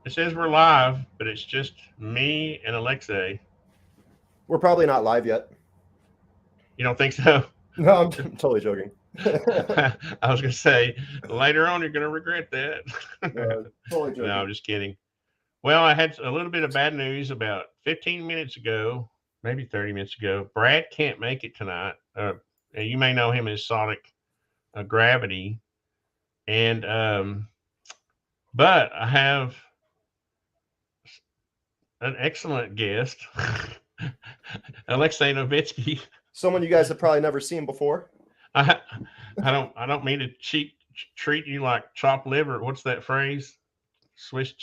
It says we're live, but it's just me and Alexei. We're probably not live yet. You don't think so? No, I'm totally joking. I was going to say later on you're going to regret that. Totally No, joking. I'm just kidding. Well, I had a little bit of bad news about 15 minutes ago, maybe 30 minutes ago. Brad can't make it tonight. You may know him as Sonic Gravity, and but I have an excellent guest, Alexei Novitzky. Someone you guys have probably never seen before. I I don't mean to treat you like chopped liver. What's that phrase? Swiss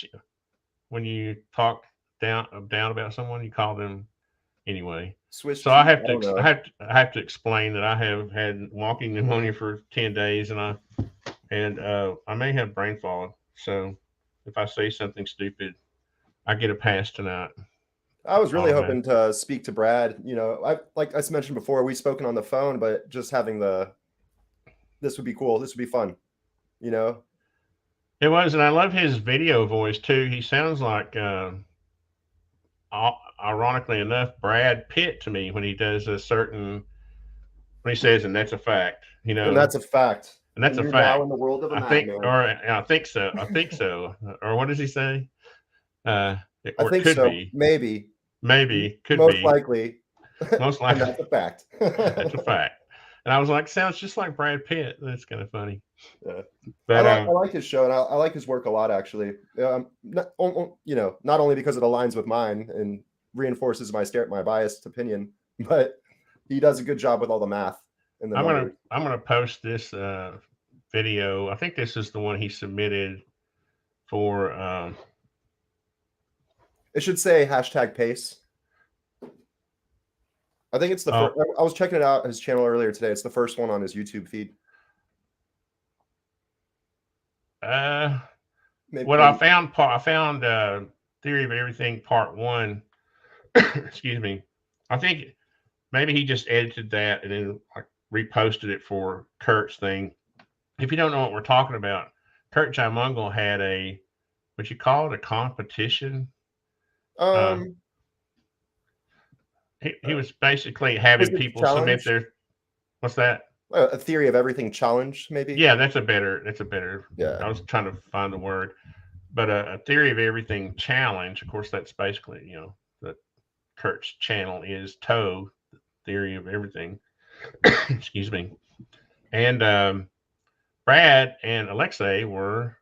when you talk down about someone, you call them anyway. Swiss So I cheese. have I to don't know. I have to explain that I have had walking pneumonia for 10 days, and I may have brain fog. So if I say something stupid, I get a pass tonight. I was really Automatic. hoping to speak to Brad. I like I mentioned before, we've spoken on the phone, but just having the this would be cool. This would be fun. You know, It was, and I love his video voice too. He sounds like, ironically enough, Brad Pitt to me when he does a certain when he says, "And that's a fact," and that's a fact. and that's And a you're now fact. in the world of a I think, madman. or I think so. I think so. Or what does he say? Uh, I or it think could so. be, Maybe. maybe, could Most be, likely. most And likely. that's a fact. That's a fact. And I was like, sounds just like Brad Pitt. That's kind of funny. Yeah. But I like his show, and I like his work a lot actually. Not only because it aligns with mine and reinforces my biased opinion, but he does a good job with all the math and the I'm gonna numbers. I'm gonna post this video. I think this is the one he submitted for. It should say hashtag pace. I think it's the Oh, first. I was checking it out his channel earlier today. It's the first one on his YouTube feed. uh, Maybe, what I maybe. found, I found Theory of Everything Part One. Excuse me. I think maybe he just edited that and then like reposted it for Kurt's thing. If you don't know what we're talking about, Kurt Jimungle had what you call it, a competition. Uh, Um, he was basically having Physics people submit challenge, their what's that? a theory of everything challenge, maybe. Yeah, that's a better. Yeah, I was trying to find the word, but a theory of everything challenge. Of course, that's basically that Kurt's channel is Toe theory of everything. Excuse me. And Brad and Alexei were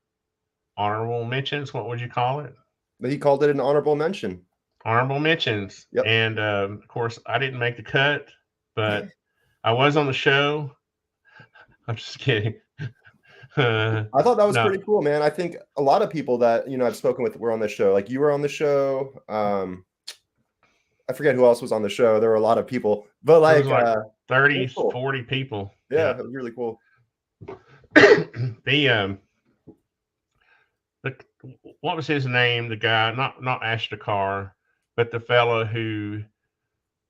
honorable mentions. What would you call it? but he called it an honorable mention. Honorable mentions. Yep. And of course, I didn't make the cut, but I was on the show. I'm just kidding. I thought that was No, pretty cool, man. I think a lot of people that I've spoken with were on the show. Like you were on the show. I forget who else was on the show. There were a lot of people, but there was like, like it 30, was cool. 40 people. Yeah, Yeah. it was really cool. the the what was his name? The guy, not Ashtakar, but the fellow who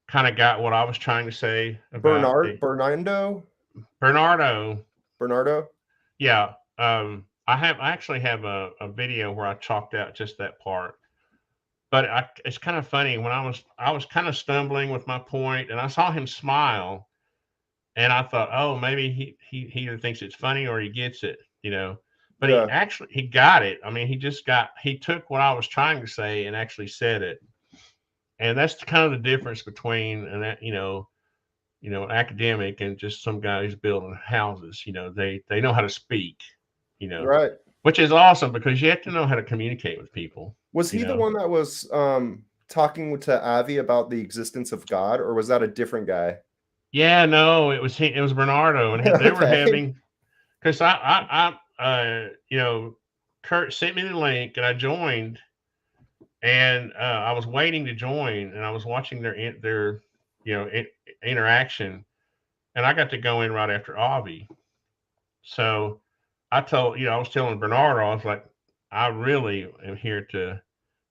kind of got what I was trying to say about the Bernardo. Bernardo. Yeah. I actually have a video where I chalked out just that part. But it's kind of funny when I was kind of stumbling with my point, and I saw him smile, and I thought, oh, maybe he either thinks it's funny or he gets it. But Yeah, he got it. I mean, he took what I was trying to say and actually said it, and that's kind of the difference between an academic and just some guy who's building houses. They know how to speak. You know, right. which is awesome because you have to know how to communicate with people. Was You he the know. one that was talking to Avi about the existence of God, or was that a different guy? Yeah, no, it was Bernardo, and they were Okay. having because Kurt sent me the link and I joined, and I was waiting to join, and I was watching their interaction, and I got to go in right after Avi. So I was telling Bernardo, I was like, I really am here to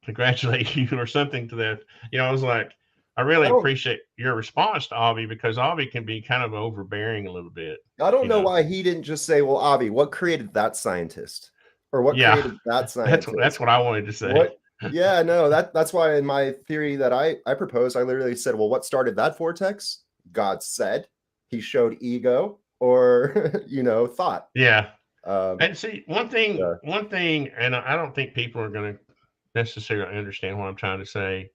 congratulate you or something to that. I was like, I I really don't appreciate your response to Avi because Avi can be kind of overbearing a little bit, I don't you know know. why he didn't just say, "Well, Avi, what created that scientist?" or what Yeah, created that that's scientist? what I wanted to say. What? Yeah, no, that's why in my theory that I proposed, I literally said, well, what started that vortex? God said, he showed ego, or thought. Yeah. Um, And see, yeah. one thing, and I don't think people are going to necessarily understand what I'm trying to say.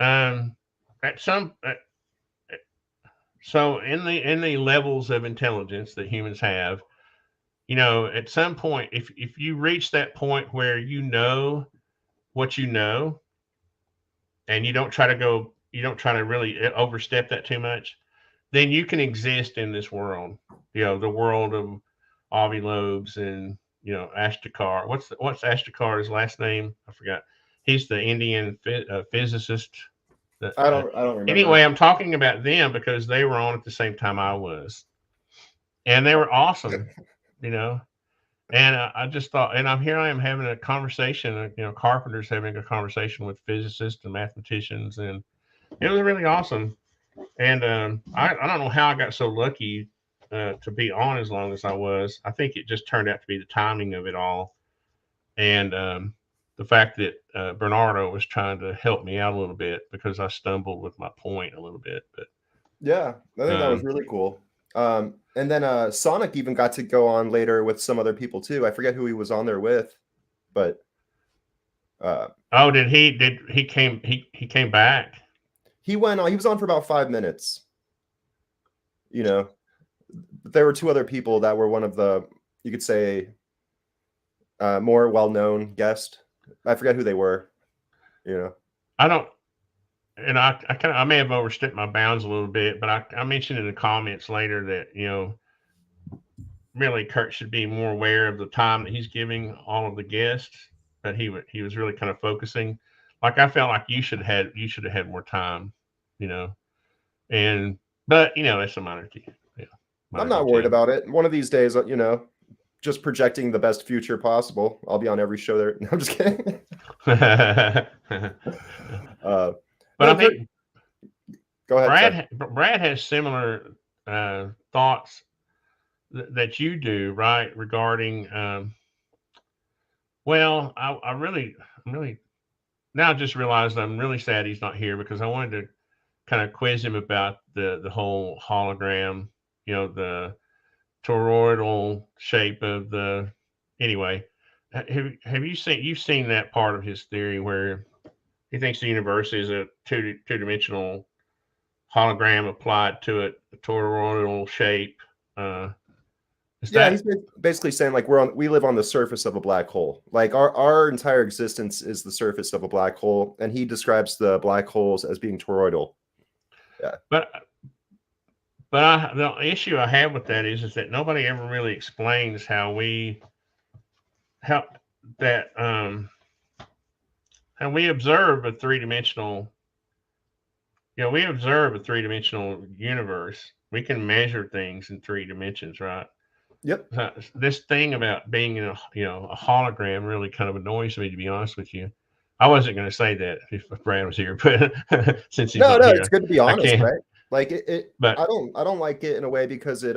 Um, at some, so in the levels of intelligence that humans have, at some point, if you reach that point where you know what you know, and you don't try to really overstep that too much, then you can exist in this world. The world of Avi Loeb's and Ashtakar. What's Ashtakar's last name? I forgot. He's the Indian physicist. I don't remember. Anyway, I'm talking about them because they were on at the same time I was, and they were awesome. You know, and I just thought, and I'm here. I am having a conversation. Carpenters having a conversation with physicists and mathematicians, and it was really awesome. And I don't know how I got so lucky to be on as long as I was. I think it just turned out to be the timing of it all, and the fact that Bernardo was trying to help me out a little bit because I stumbled with my point a little bit. But Yeah, I think that was really cool. And then Sonic even got to go on later with some other people too. I forget who he was on there with, but oh, he came back? he went on. He was on for about 5 minutes. But there were two other people that were one of the, you could say, more well-known guests. I forget who they were. I don't. And I may have overstepped my bounds a little bit, but I mentioned in the comments later that really Kurt should be more aware of the time that he's giving all of the guests. That he was really kind of focusing. Like I felt like you should have had more time, you know. And but that's a minor key. Yeah, I'm minor not worried detail. about it. One of these days, just projecting the best future possible. I'll be on every show there. No, I'm just kidding. But No, I Kurt, think go ahead. Sorry. Brad has similar thoughts that you do, right? Regarding well, I'm really now I just realized I'm really sad he's not here because I wanted to kind of quiz him about the whole hologram, the toroidal shape of the. Anyway, have you've seen that part of his theory where he thinks the universe is a two dimensional hologram applied to it, a toroidal shape? Uh, is Yeah, that he's basically saying like we live on the surface of a black hole. Like our entire existence is the surface of a black hole, and he describes the black holes as being toroidal. Yeah. but the issue I have with that is that nobody ever really explains how that how we observe a three dimensional. We observe a three dimensional universe. We can measure things in three dimensions, right? Yep. This thing about being in a hologram really kind of annoys me, to be honest with you. I wasn't going to say that if Brad was here, but since he's No, not no, it's here, good to be I honest, can't. right? Like it But I don't like it in a way because it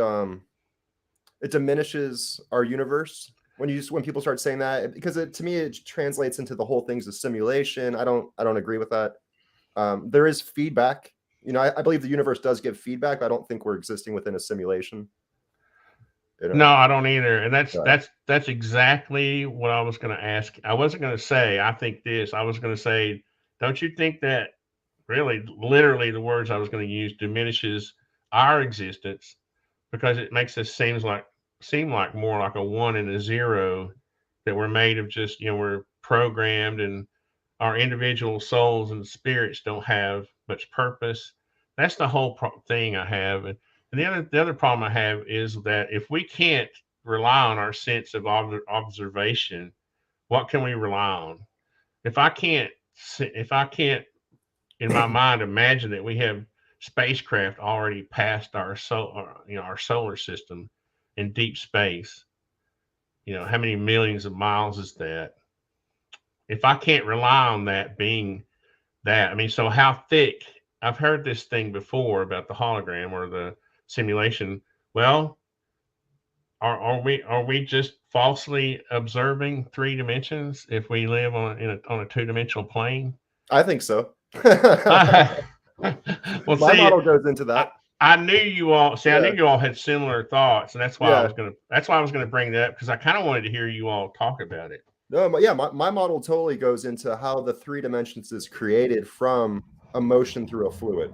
diminishes our universe when people start saying that, because to me it translates into the whole thing's a simulation. I don't agree with that. There is feedback. I believe the universe does give feedback, but I don't think we're existing within a simulation. no, I don't either. And that's Yeah. that's that's exactly what I was going to ask. I wasn't going to say I think this. I was going to say, don't you think that really, literally, the words I was going to use diminishes our existence because it makes us seem like more like a one and a zero, that we're made of just we're programmed, and our individual souls and spirits don't have much purpose. That's the whole thing I have. And the other problem I have is that if we can't rely on our sense of observation, what can we rely on? If I can't in my mind imagine that we have spacecraft already past our solar system in deep space. How many millions of miles is that? If I can't rely on that being that, I mean, so how thick? I've heard this thing before about the hologram or the simulation. Well, are we just falsely observing 3 dimensions if we live on a 2-dimensional plane? I think so. Well, My see, model goes into I, that. I knew you all. See, I knew Yeah, you all had similar thoughts, and that's why I yeah. was gonna. That's why I was gonna bring that up because I kind of wanted to hear you all talk about it. No, yeah, my model totally goes into how the 3 dimensions is created from a motion through a fluid.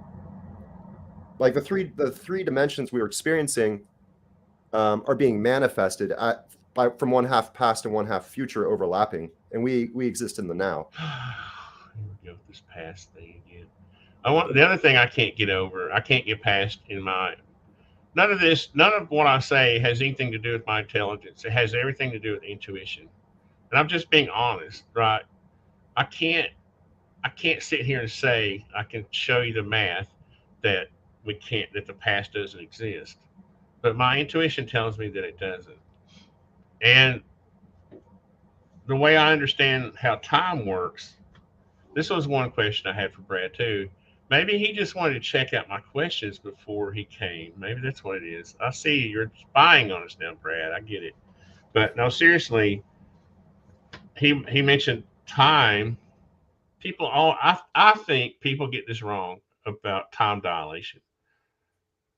Like the three dimensions we were experiencing are being manifested from one half past and one half future overlapping, and we exist in the now. Here we go with this past thing again. I want the other thing I can't get over. I can't get past in my none of this. None of what I say has anything to do with my intelligence. It has everything to do with intuition, and I'm just being honest, right? I can't. I can't sit here and say I can show you the math that we can't that the past doesn't exist, but my intuition tells me that it doesn't. And the way I understand how time works, this was one question I had for Brad too. Maybe he just wanted to check out my questions before he came. Maybe that's what it is. I see you're spying on us now, Brad. I get it. But no, seriously, he mentioned time. People all I think people get this wrong about time dilation,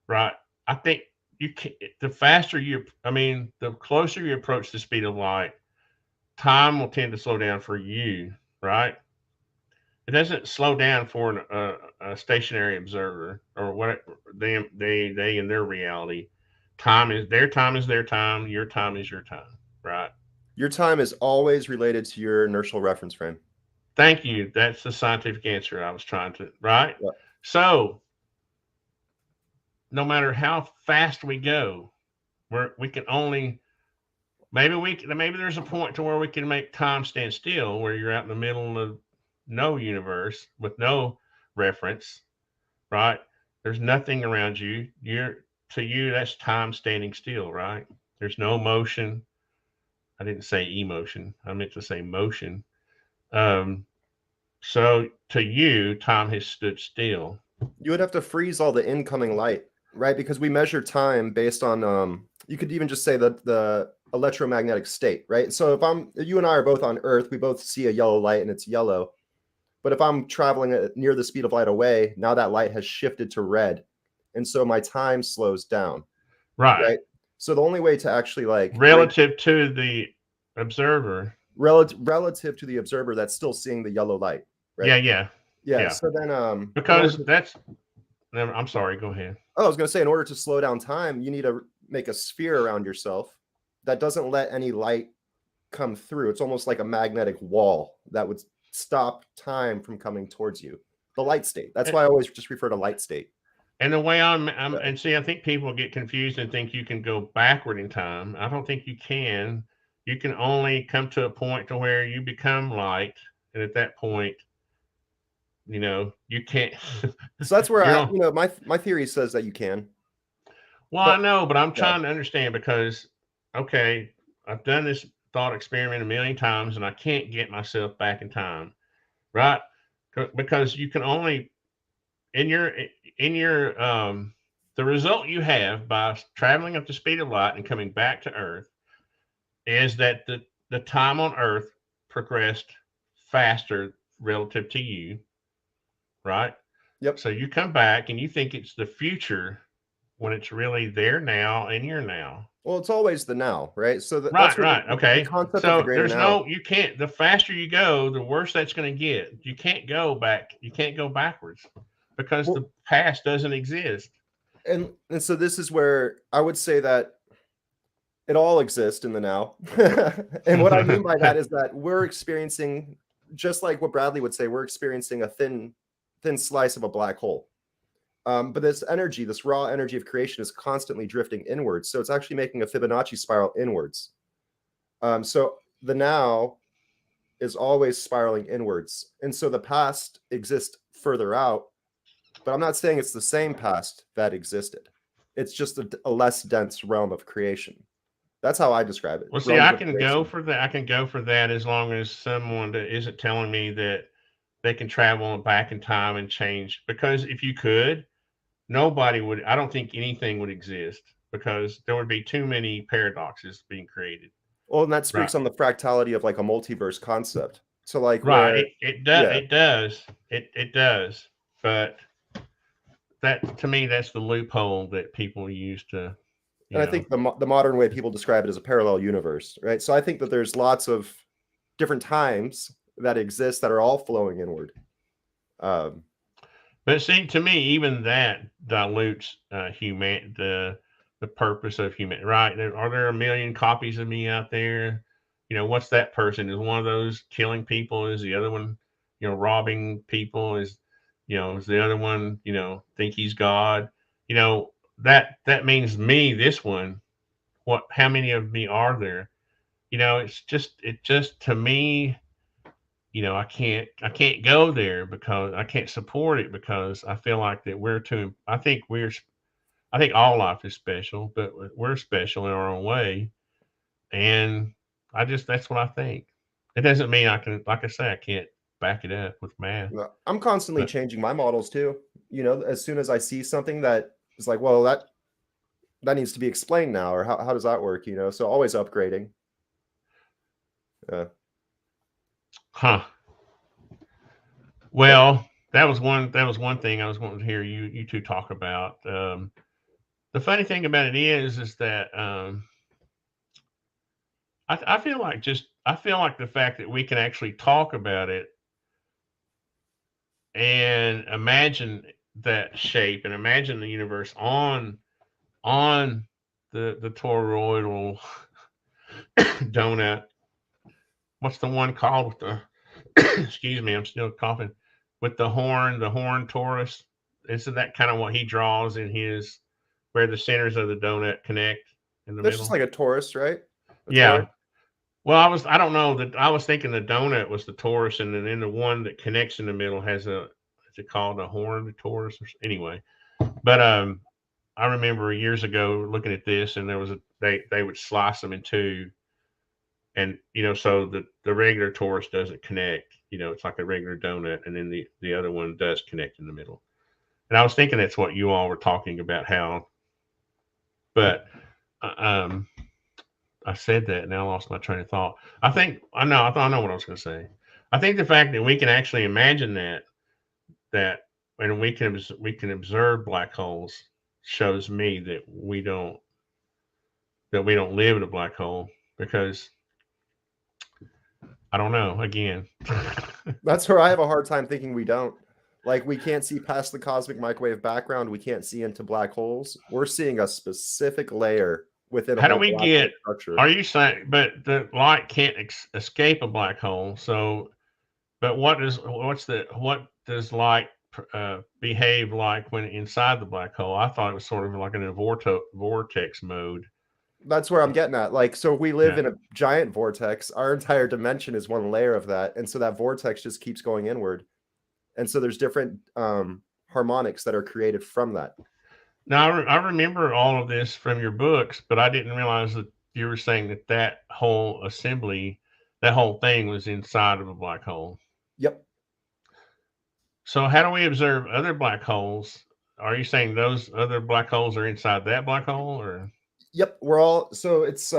right? I think you can the faster you I mean, the closer you approach the speed of light, time will tend to slow down for you, right? It doesn't slow down for a stationary observer or what they in their reality. Time is their time. Your time is your time, right? Your time is always related to your inertial reference frame. Thank you. That's the scientific answer I was trying to right. Yeah. So no matter how fast we go, we can only maybe there's a point to where we can make time stand still, where you're out in the middle of no universe with no reference, right? There's nothing around you. To you that's time standing still, right? There's no motion. I didn't say emotion. I meant to say motion. Um, so to you, time has stood still. You would have to freeze all the incoming light, right? Because we measure time based on you could even just say the electromagnetic state, right? So if you and I are both on Earth, we both see a yellow light and it's yellow. But if I'm traveling near the speed of light away, now that light has shifted to red. And so my time slows down, Right. right? So the only way to actually like break Relative to the observer. relative to the observer that's still seeing the yellow light, right? Yeah, yeah. Yeah. Yeah. So then Because that's I'm sorry, go ahead. I was going to say, in order to slow down time, you need to make a sphere around yourself that doesn't let any light come through. It's almost like a magnetic wall that would stop time from coming towards you. The light state. That's why I always just refer to light state. And the way Yeah. and see, I think people get confused and think you can go backward in time. I don't think you can. You can only come to a point to where you become light, and at that point, you can't. So that's where You're on. my theory says that you can. Well, I But know, but I'm yeah, trying to understand because, okay, I've done this thought experiment a million times, and I can't get myself back in time, right? Because you can only in your the result you have by traveling up the speed of light and coming back to Earth is that the time on Earth progressed faster relative to you, right? yep. So you come back and you think it's the future when it's really there now and you're now. Well, it's always the now, right? So that's Right, where right. the Okay. concept of the So greater now. you can't, the faster you go, the worse that's going to get. You can't go back. You can't go backwards because Well, the past doesn't exist. and so this is where I would say that it all exists in the now. And what I mean by that is that we're experiencing, just like what Bradley would say, we're experiencing a thin slice of a black hole. But this energy, this raw energy of creation, is constantly drifting inwards. So it's actually making a Fibonacci spiral inwards. So the now is always spiraling inwards. And so the past exists further out, but I'm not saying it's the same past that existed. It's just a less dense realm of creation. That's how I describe it. Well, see, Realms I of can go creation. for that. I can go for that as long as someone that isn't telling me that they can travel back in time and change. Because if you could, nobody would. I don't think anything would exist because there would be too many paradoxes being created. Well, and that Right. speaks on the fractality of like a multiverse concept. So like Right. where, It does. yeah, It does. It does. But that to me, that's the loophole that people use to, you and I know. think the modern way people describe it is a parallel universe, right? So I think that there's lots of different times that exist that are all flowing inward. Um, But see, to me, even that dilutes the purpose of human. Right? Are there a million copies of me out there? You know, what's that person? Is one of those killing people? Is the other one, robbing people? Is the other one, think he's God? You know, that means me. This one. What? How many of me are there? It just to me, I can't go there because I can't support it because I feel like that we're too. I think all life is special, but we're special in our own way, and that's what I think. It doesn't mean I can, like I say, I can't back it up with math, I'm constantly but changing my models too. As soon as I see something that is like, well, that needs to be explained now, or how does that work? So always upgrading. Uh, huh? but Well, that was one thing I was wanting to hear you two talk about. The funny thing about it is that I feel like the fact that we can actually talk about it and imagine that shape and imagine the universe on the toroidal donut. What's the one called with the excuse me, I'm still coughing. With the horn torus. Isn't that kind of what he draws in his where the centers of the donut connect in the that's just middle? like a Taurus, right? A Taurus. Yeah. Well, I don't know that I was thinking the donut was the torus, and then the one that connects in the middle has is it called a horn, the torus, anyway. But I remember years ago looking at this, and there was they would slice them in two, and so the regular torus doesn't connect. It's like a regular donut, and then the other one does connect in the middle. And I was thinking that's what you all were talking about how, but um, I said that and now I lost my train of thought. I know what I was going to say. I think the fact that we can actually imagine that and we can observe black holes shows me that we don't live in a black hole because I don't know again. That's where I have a hard time thinking we don't. Like we can't see past the cosmic microwave background. We can't see into black holes. We're seeing a specific layer within a How do whole we black hole get? structure. Are you saying? But the light can't escape a black hole. So, but what does light behave like when inside the black hole? I thought it was sort of like in a vortex mode. That's where I'm getting at. Like, so we live Yeah. in a giant vortex. Our entire dimension is one layer of that, and so that vortex just keeps going inward. And so there's different harmonics that are created from that. Now I remember all of this from your books, but I didn't realize that you were saying that whole assembly, that whole thing was inside of a black hole. Yep. So how do we observe other black holes? Are you saying those other black holes are inside that black hole, or Yep. We're all so it's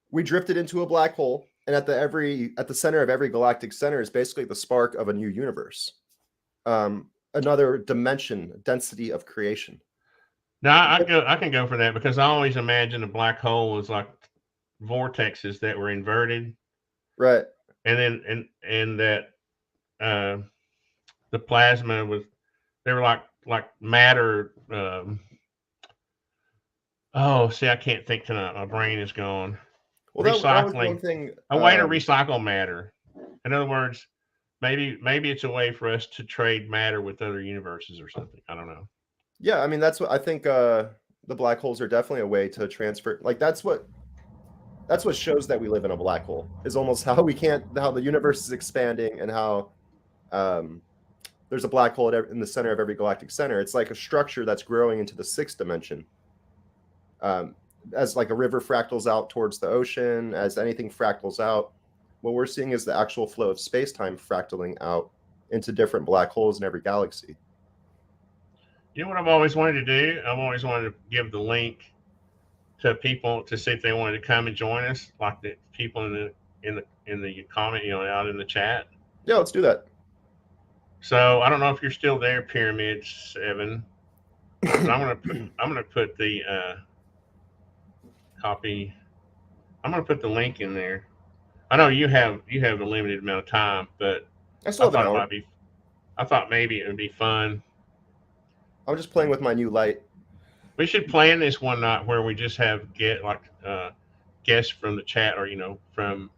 we drifted into a black hole, and at the center of every galactic center is basically the spark of a new universe, another dimension, density of creation. now I can go for that because I always imagine a black hole as like vortexes that were inverted, Right. and then and that uh, the plasma was they were like matter. Oh, see, I can't think tonight. My brain is gone. Well, that was one Recycling, thing. a way to recycle matter. In other words, maybe it's a way for us to trade matter with other universes or something. I don't know. Yeah, I mean that's what I think. The black holes are definitely a way to transfer. Like that's what shows that we live in a black hole. Is almost how the universe is expanding and how um, there's a black hole in the center of every galactic center. It's like a structure that's growing into the sixth dimension. Um, as like a river fractals out towards the ocean, as anything fractals out, what we're seeing is the actual flow of space-time fractaling out into different black holes in every galaxy. You know what I've always wanted to do? I've always wanted to give the link to people to see if they wanted to come and join us, like the people in the comment, out in the chat. Yeah, let's do that. So I don't know if you're still there, Pyramid 7, but I'm gonna put the copy. I'm gonna put the link in there. I know you have a limited amount of time, but I still I have an thought it hour. might be. I thought maybe it would be fun. I'm just playing with my new light. We should plan this one night where we just have guests from the chat, or from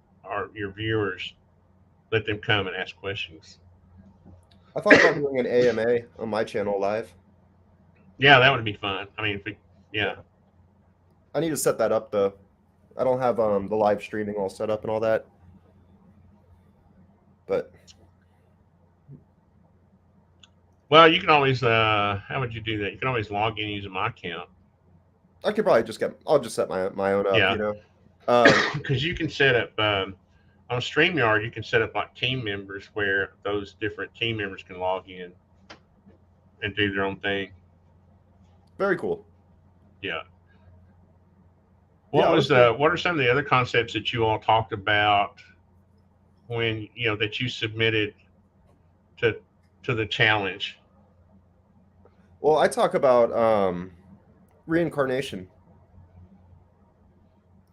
your viewers. Let them come and ask questions. I thought about doing an AMA on my channel live. Yeah, that would be fun. I mean, Yeah. yeah. I need to set that up though. I don't have the live streaming all set up and all that. But Well, you can always. How would you do that? You can always log in using my account. I could probably I'll just set my own up, Yeah, Um, because you can set up on StreamYard. You can set up like team members where those different team members can log in and do their own thing. very cool. Yeah. Yeah, let's do. What are some of the other concepts that you all talked about when that you submitted to the challenge? Well, I talk about reincarnation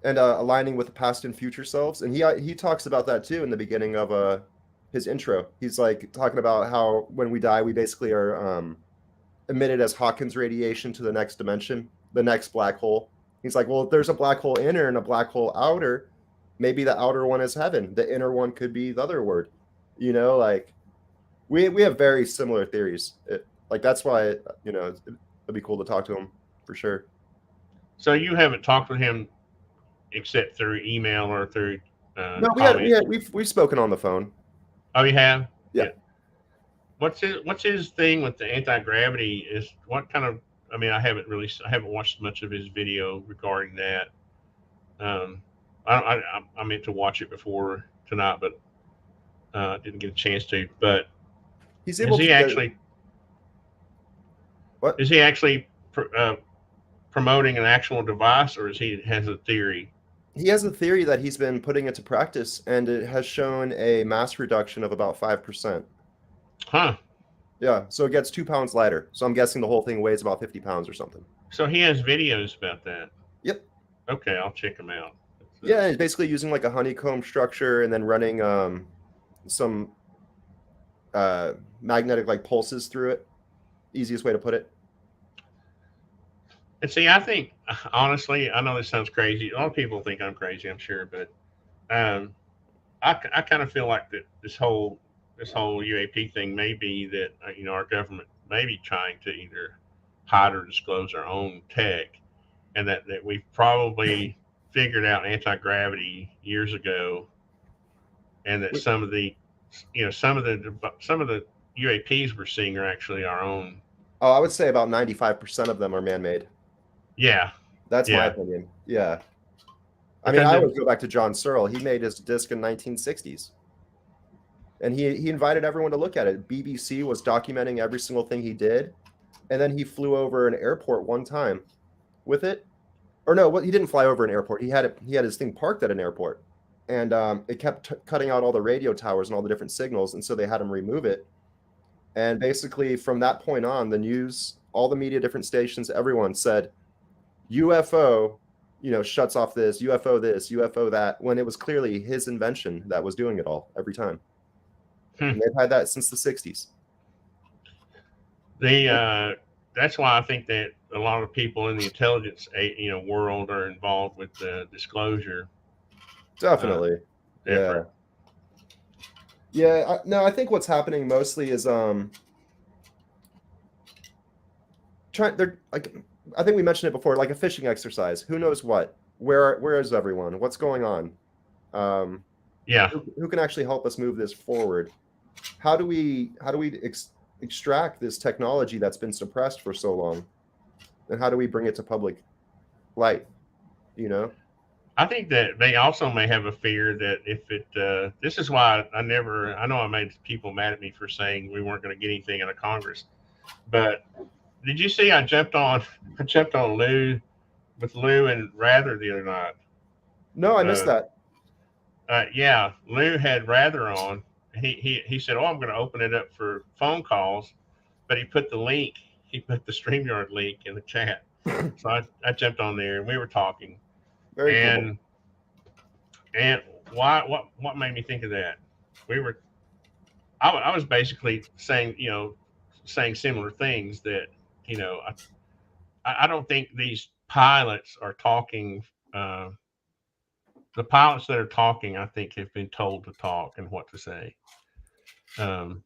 and aligning with the past and future selves, and he talks about that too in the beginning of his intro. He's like talking about how when we die, we basically are emitted as Hawkins radiation to the next dimension, the next black hole. He's like, well, if there's a black hole inner and a black hole outer, maybe the outer one is heaven. The inner one could be the other word. Like we have very similar theories. Like that's why it'd be cool to talk to him for sure. So you haven't talked with him except through email or through No, comments? we've spoken on the phone. Oh, you have? Yeah. What's his thing with the anti-gravity? Is what kind of? I mean, I haven't watched much of his video regarding that. Um, I meant to watch it before tonight, but didn't get a chance to. But He's is able to he get actually what? is he actually promoting an actual device, or is he has a theory? He has a theory that he's been putting into practice, and it has shown a mass reduction of about 5%. Huh? Yeah, so it gets 2 pounds lighter. So I'm guessing the whole thing weighs about 50 pounds or something. So he has videos about that. Yep. Okay, I'll check him out. Yeah, it's basically using like a honeycomb structure and then running some magnetic like pulses through it. Easiest way to put it. And see, I think honestly, I know this sounds crazy. A lot of people think I'm crazy, I'm sure, but um, I kind of feel like that this whole UAP thing may be that our government may be trying to either hide or disclose our own tech, and that we've probably figured out anti-gravity years ago, and that some of the UAPs we're seeing are actually our own. Oh, I would say about 95% of them are man-made. Yeah, That's my yeah, opinion. Yeah. I mean, because I always go back to John Searle. He made his disc in 1960s. And he invited everyone to look at it. BBC was documenting every single thing he did. And then he flew over an airport one time with it. Or no, he didn't fly over an airport. He had his thing parked at an airport. And it kept cutting out all the radio towers and all the different signals. And so they had him remove it. And basically from that point on, the news, all the media, different stations, everyone said, UFO, shuts off this, UFO that, when it was clearly his invention that was doing it all every time. And they've had that since the 60s. That's why I think that a lot of people in the intelligence world are involved with the disclosure Definitely. effort. Yeah. No, I think what's happening mostly is they're like, I think we mentioned it before, like a fishing exercise. Who knows what? Where is everyone? What's going on? Yeah, Who can actually help us move this forward? How do we extract this technology that's been suppressed for so long, and how do we bring it to public light? I think that they also may have a fear that if it. This is why I never. I know I made people mad at me for saying we weren't going to get anything out of Congress, but did you see I jumped on Lou with Lou and Rather the other night. No, I missed Uh, that. yeah, Lou had Rather on. He said, "Oh, I'm going to open it up for phone calls," but he put the link. He put the StreamYard link in the chat. So I jumped on there and we were talking. Very cool. And and what made me think of that? We were I was basically saying, saying similar things that, you know, I don't think these pilots are talking. Uh, the pilots that are talking, I think, have been told to talk and what to say. Um,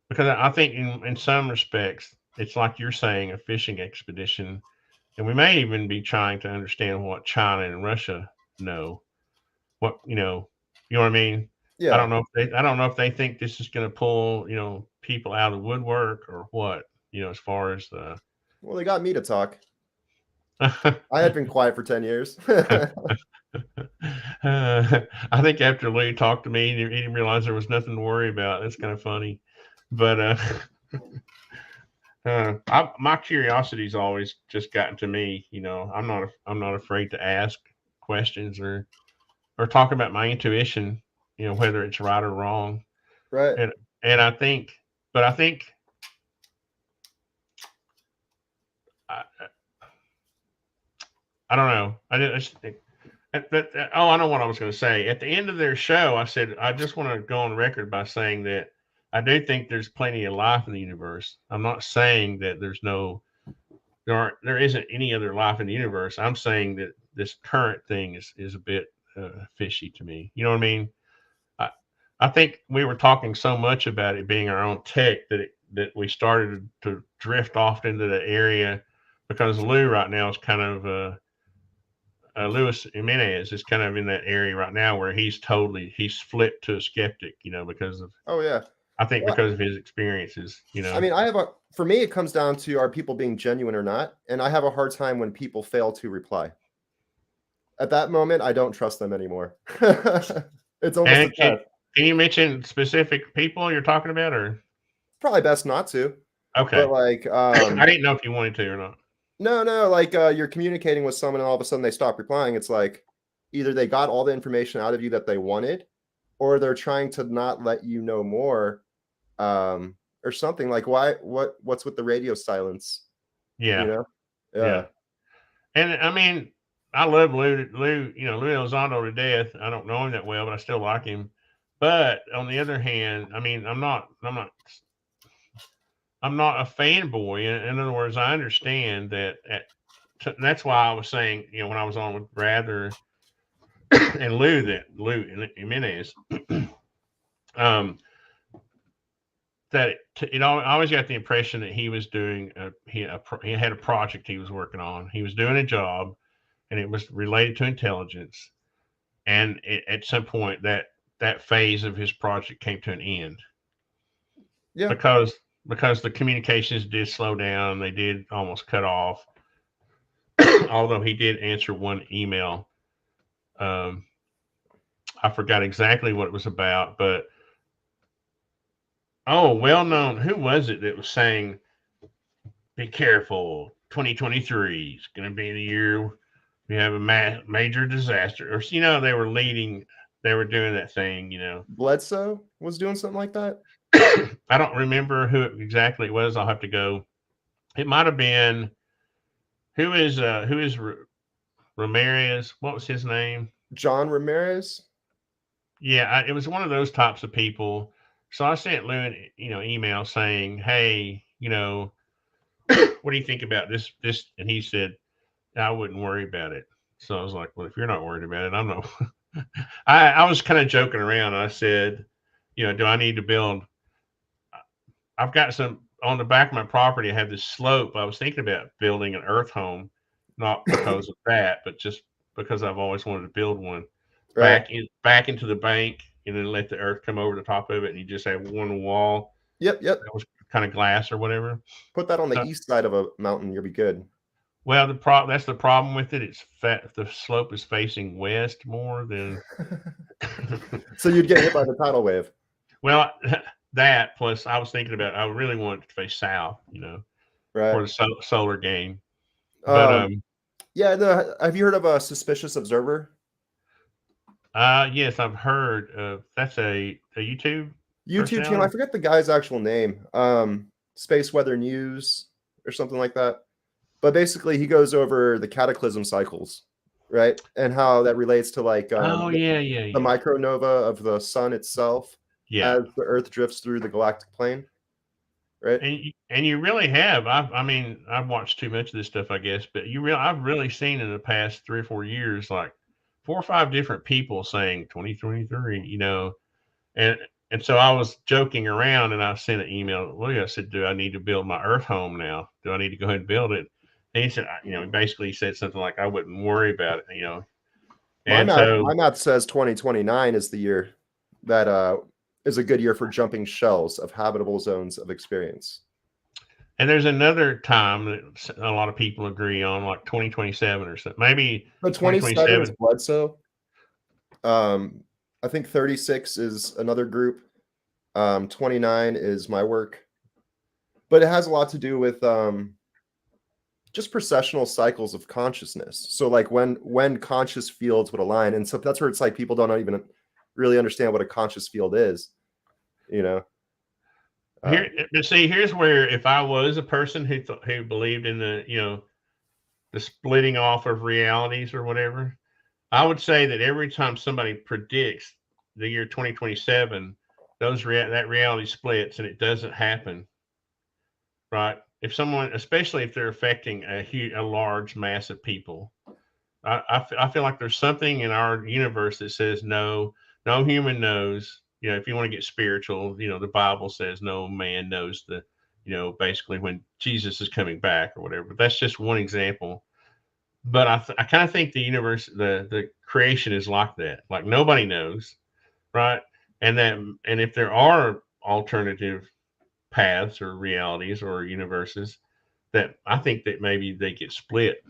because I think in some respects, it's like you're saying, a fishing expedition, and we may even be trying to understand what China and Russia know. What you know what I mean? Yeah. I don't know if they think this is going to pull people out of the woodwork or what. As far as the Well, they got me to talk. I had been quiet for 10 years. I think after Lee talked to me, he didn't realize there was nothing to worry about. That's kind of funny, but my curiosity's always just gotten to me. I'm not afraid to ask questions or talk about my intuition. Whether it's right or wrong, Right. and and I think I, I don't know. I just think oh, I know what I was going to say. At the end of their show, I said I just want to go on record by saying that I do think there's plenty of life in the universe. I'm not saying that there isn't any other life in the universe. I'm saying that this current thing is a bit fishy to me. You know what I mean? I I think we were talking so much about it being our own tech that we started to drift off into the area because Lou right now is kind of Luis Jimenez is kind of in that area right now where he's flipped to a skeptic, because of Oh yeah. I think Well, because of his experiences. I mean, for me, it comes down to, are people being genuine or not? And I have a hard time when people fail to reply. At that moment, I don't trust them anymore. It's almost a And test. can you mention specific people you're talking about, or Probably best not to. But okay? like, I didn't know if you wanted to or not. no, like you're communicating with someone and all of a sudden they stop replying. It's like either they got all the information out of you that they wanted, or they're trying to not let you know more, or something. Like, what's with the radio silence? You Yeah, know? yeah. Yeah. And I mean, I love Lou Elizondo to death. I don't know him that well, but I still like him. But on the other hand, I mean, I'm not a fanboy. In other words, I understand that. That's why I was saying, when I was on with Rather and Lou Jimenez, um, I always got the impression that he was doing he had a project he was working on. He was doing a job, and it was related to intelligence. And at some point, that phase of his project came to an end Yeah. because the communications did slow down. They did almost cut off. Although he did answer one email. Um, I forgot exactly what it was about, but well known. Who was it that was saying, "Be careful, 2023 is going to be the year we have a major disaster"? Or they were leading, they were doing that thing. Bledsoe was doing something like that. I don't remember who exactly it was. I'll have to go. It might have been who is Ramirez? What was his name? John Ramirez. Yeah, it was one of those types of people. So I sent Lou an email saying, "Hey, what do you think about this?" And he said, "I wouldn't worry about it." So I was like, "Well, if you're not worried about it, I'm not." I was kind of joking around. I said, "Do I need to build? I've got some on the back of my property. I have this slope. I was thinking about building an earth home, not because of that, but just because I've always wanted to build one Right. back into the bank, and then let the earth come over the top of it, and you just have one wall Yep. that was kind of glass or whatever. Put that on the So, east side of a mountain, you'll be good. well, that's the problem with it. It's fat. The slope is facing west more than. So you'd get hit by the tidal wave. Well, that plus I was thinking about I really want it to face south, Right. for the solar game. But Um, Yeah, have you heard of a suspicious observer? Yes, I've heard of that's a YouTube YouTube channel. I personality. forget the guy's actual name. Space Weather News or something like that. But basically, he goes over the cataclysm cycles, right, and how that relates to like Oh yeah, yeah, the yeah, micronova of the sun itself yeah. as the Earth drifts through the galactic plane, right? And you really have. I mean, I've watched too much of this stuff, I guess, but I've really seen in the past 3 or 4 years, like 4 or 5 different people saying 2023, and and so I was joking around, and I sent an email to Louis. I said, "Do I need to build my Earth home now? Do I need to go ahead and build it?" And he said, basically he said something like, "I wouldn't worry about it." My And math, so my math says 2029 is the year that is a good year for jumping shells of habitable zones of experience. and there's another time that a lot of people agree on, like 2027 or something, maybe So 27 is 2027. Bledsoe. Um, I think 36 is another group. 29 is my work, but it has a lot to do with just processional cycles of consciousness. So like when conscious fields would align, and so that's where it's like people don't even really understand what a conscious field is, you know. Uh, But see, here's where if I was a person who believed in the splitting off of realities or whatever, I would say that every time somebody predicts the year 2027, that reality splits and it doesn't happen, right? If someone, especially if they're affecting a large mass of people, I feel like there's something in our universe that says no, no human knows. If you want to get spiritual, the Bible says no man knows basically when Jesus is coming back or whatever. But that's just one example. But I kind of think the universe, the creation is like that. Like nobody knows, right? And if there are alternative paths or realities or universes, that I think that maybe they get split,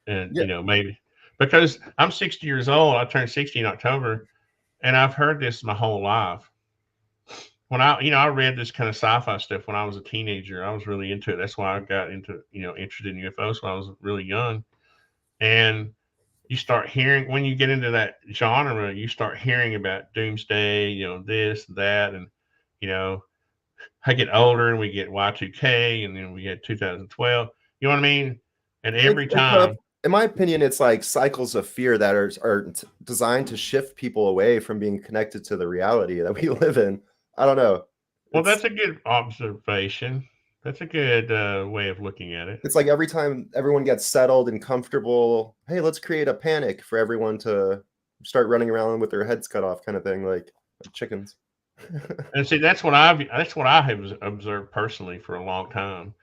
and yeah, maybe because I'm 60 years old. I turned 60 in October, and I've heard this my whole life. When I read this kind of sci-fi stuff when I was a teenager. I was really into it. That's why I got into interested in UFOs when I was really young. And you start hearing, when you get into that genre, you start hearing about doomsday, this, that, and you know, I get older and we get Y2K, and then we get 2012. You know what I mean? And every it's time, in my opinion, it's like cycles of fear that are designed to shift people away from being connected to the reality that we live in. I don't know. well, It's that's a good observation. That's a good way of looking at it. it's like every time everyone gets settled and comfortable, hey, let's create a panic for everyone to start running around with their heads cut off, kind of thing, like chickens. And see, that's what I have observed personally for a long time.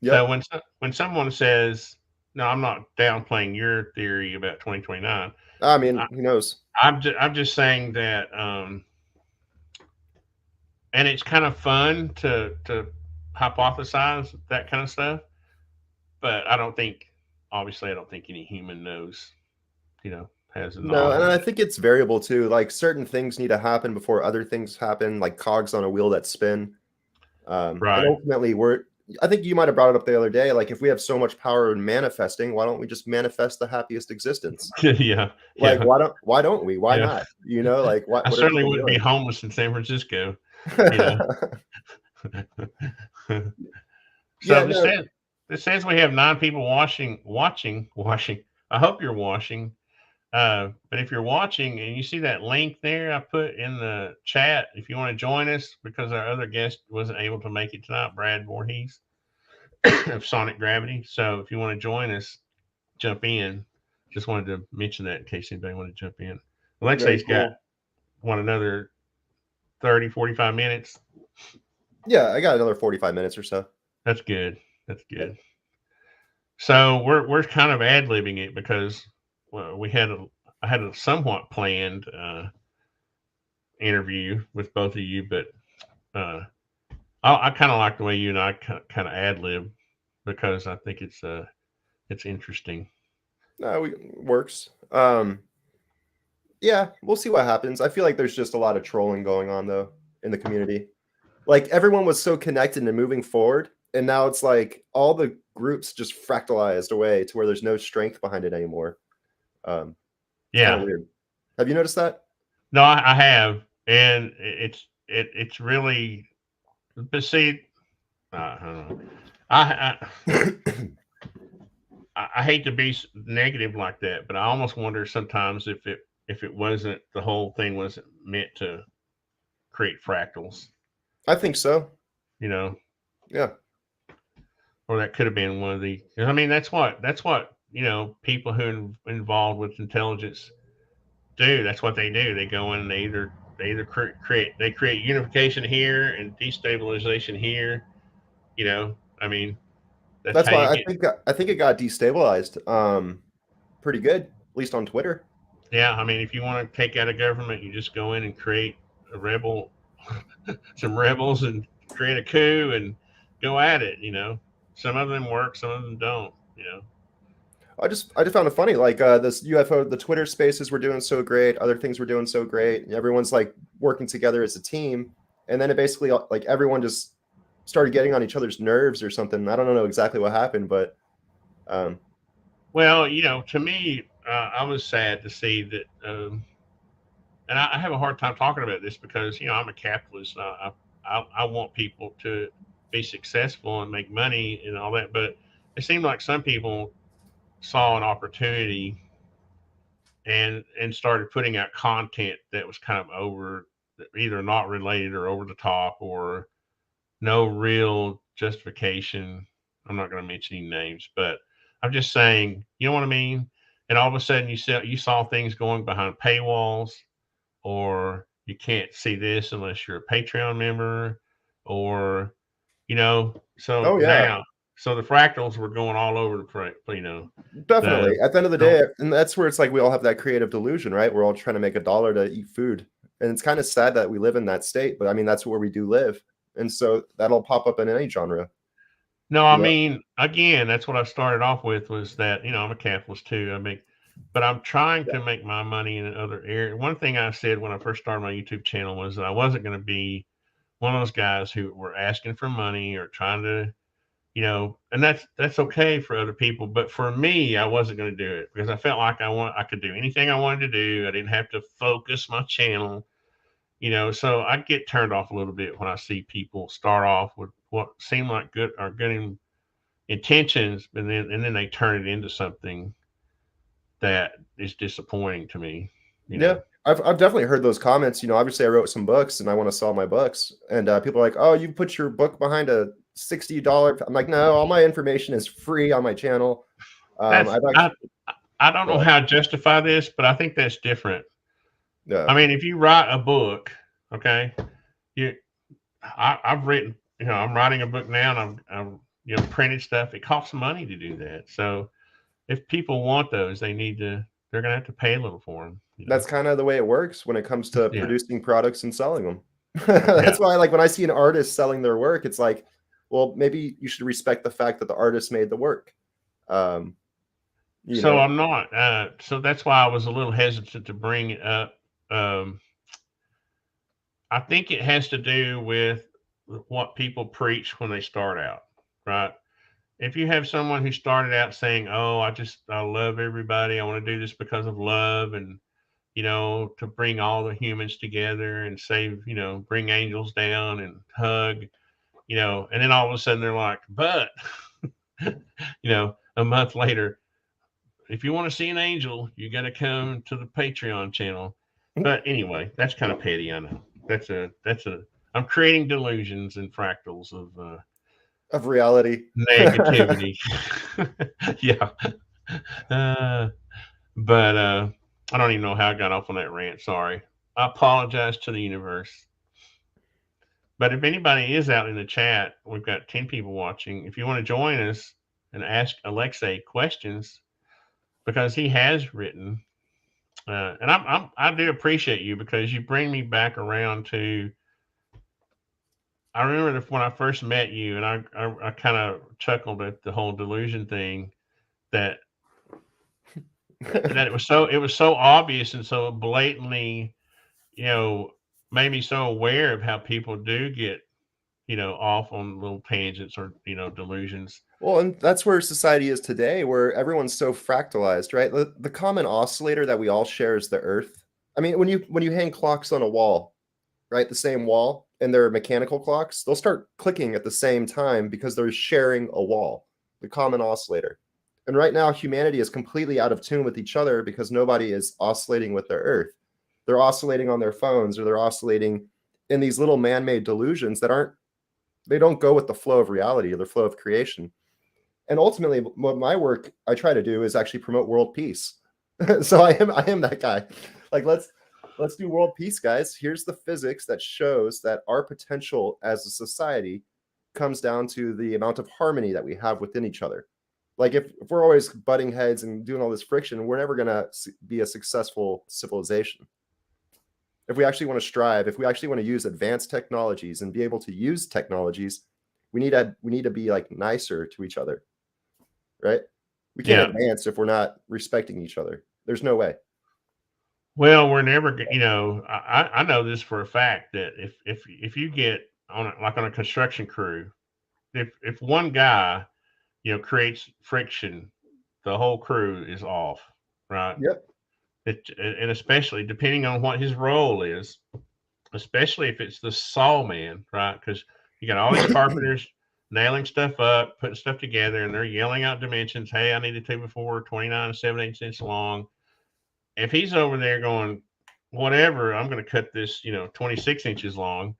So Yep. when someone says, "No, I'm not downplaying your theory about 2029," I I, mean, who knows? I'm just saying that, and it's kind of fun to hypothesize that kind of stuff. But obviously, I don't think any human knows, has the No, and knowledge. I think it's variable too. Like certain things need to happen before other things happen, like cogs on a wheel that spin. And Right. ultimately, I think you might have brought it up the other day. Like, if we have so much power in manifesting, why don't we just manifest the happiest existence? Yeah. Like, Yeah. why don't we? Why Yeah. not? Like, I what are certainly people wouldn't be doing? homeless in San Francisco, you know. Yeah, So no, this says we have 9 people washing. I hope you're washing. But if you're watching and you see that link there I put in the chat, if you want to join us, because our other guest wasn't able to make it tonight, Brad Voorhees of Sonic Gravity. So if you want to join us, jump in. Just wanted to mention that in case anybody wanted to jump in. very Alexei's got cool. another 30, 45 minutes. Yeah, I got another 45 minutes or so. That's good. That's Yeah. good. So we're kind of ad libbing it because well, I had a somewhat planned interview with both of you, but uh, I kind of like the way you and I kind of ad lib because I think it's interesting. No, works. Yeah, we'll see what happens. I feel like there's just a lot of trolling going on though in the community. Like everyone was so connected and moving forward, and now it's like all the groups just fractalized away to where there's no strength behind it anymore. It's kind of Yeah. weird. Have you noticed that? No, I have, and it's really. But see, I don't know. I, I hate to be negative like that, but I almost wonder sometimes if it wasn't the whole thing wasn't meant to create fractals, I think so. you know, Yeah. or that could have been one of the. I mean, that's what people who are involved with intelligence do. That's what they do. They go in and they either create unification here and destabilization here. I mean, that's That's how you why get. I think it got destabilized pretty good, at least on Twitter. Yeah, I mean, if you want to take out a government, you just go in and create a rebel, some rebels, and create a coup and go at it. Some of them work, some of them don't. I just found it funny. Like this UFO, the Twitter spaces were doing so great. Other things were doing so great. And everyone's like working together as a team. And then it basically like everyone just started getting on each other's nerves or something. I don't know exactly what happened, but um, Well, to me, I was sad to see that, and I have a hard time talking about this because I'm a capitalist. I want people to be successful and make money and all that, but it seemed like some people saw an opportunity and started putting out content that was kind of either not related or over the top or no real justification. I'm not going to mention any names, but I'm just saying, you know what I mean? And all of a sudden you saw things going behind paywalls, or you can't see this unless you're a Patreon member, or so oh yeah, now so the fractals were going all over the place, definitely. the At the end of the so day, and that's where it's like we all have that creative delusion, right? We're all trying to make a dollar to eat food. And it's kind of sad that we live in that state, but I mean that's where we do live. And so that'll pop up in any genre. No, I You know? mean, again, that's what I started off with was that, I'm a capitalist too. I mean, but I'm trying Yeah. to make my money in other areas. One thing I said when I first started my YouTube channel was that I wasn't going to be one of those guys who were asking for money or trying to, and that's okay for other people, but for me, I wasn't going to do it because I felt like I could do anything I wanted to do. I didn't have to focus my channel, so I get turned off a little bit when I see people start off with what seem like good intentions, and then they turn it into something that is disappointing to me. You Yeah, know. I've definitely heard those comments. You know, obviously I wrote some books and I want to sell my books, and people are like, "Oh, you put your book behind a $60." I'm like, "No, all my information is free on my channel." That's I've actually, I don't know yeah, how to justify this, but I think that's different. yeah, I mean, if you write a book, okay, you I've written, I'm writing a book now, and I'm printed stuff. It costs money to do that. So if people want those, they're gonna have to pay a little for them. that's kind of the way it works when it comes to Yeah, producing products and selling them. yeah. That's why, like, when I see an artist selling their work, it's like, well, maybe you should respect the fact that the artist made the work. Um, you So know, I'm not. So that's why I was a little hesitant to bring it up. Um, I think it has to do with what people preach when they start out, right? If you have someone who started out saying, "Oh, I love everybody. I want to do this because of love, and to bring all the humans together and save, bring angels down and hug, and then all of a sudden they're like, but, a month later, if you want to see an angel, you got to come to the Patreon channel." But anyway, that's kind of petty. I know I'm creating delusions and fractals of of reality. negativity. Yeah. Uh, but I don't even know how I got off on that rant. Sorry. I apologize to the universe. But if anybody is out in the chat, we've got 10 people watching. If you want to join us and ask Alexei questions, because he has written, and I do appreciate you because you bring me back around to. I remember when I first met you, and I kind of chuckled at the whole delusion thing that that it was so obvious and so blatantly, you know, made me so aware of how people do get off on little tangents or delusions. Well, and that's where society is today, where everyone's so fractalized, right? The common oscillator that we all share is the Earth. I mean, when you hang clocks on a wall, right, the same wall, and they're mechanical clocks, they'll start clicking at the same time because they're sharing a wall, the common oscillator. And right now, humanity is completely out of tune with each other because nobody is oscillating with their Earth. They're oscillating on their phones, or they're oscillating in these little man-made delusions that aren't, they don't go with the flow of reality or the flow of creation. And ultimately, what my work I try to do is actually promote world peace. So I am that guy. Like, let's do world peace, guys. Here's the physics that shows that our potential as a society comes down to the amount of harmony that we have within each other. Like, if we're always butting heads and doing all this friction, we're never going to be a successful civilization. If we actually want to strive, if we actually want to use advanced technologies and be able to use technologies, we need to be like nicer to each other, right? We can't Yeah. advance if we're not respecting each other. There's no way. Well, we're never, I know this for a fact that if you get on like on a construction crew, if one guy, creates friction, the whole crew is off, right? Yep. And especially depending on what his role is, especially if it's the saw man, right? Because you got all these carpenters nailing stuff up, putting stuff together, and they're yelling out dimensions. Hey, I need a 2x4, 29 and 7/8 inch long. If he's over there going, whatever, I'm going to cut this, 26 inches long,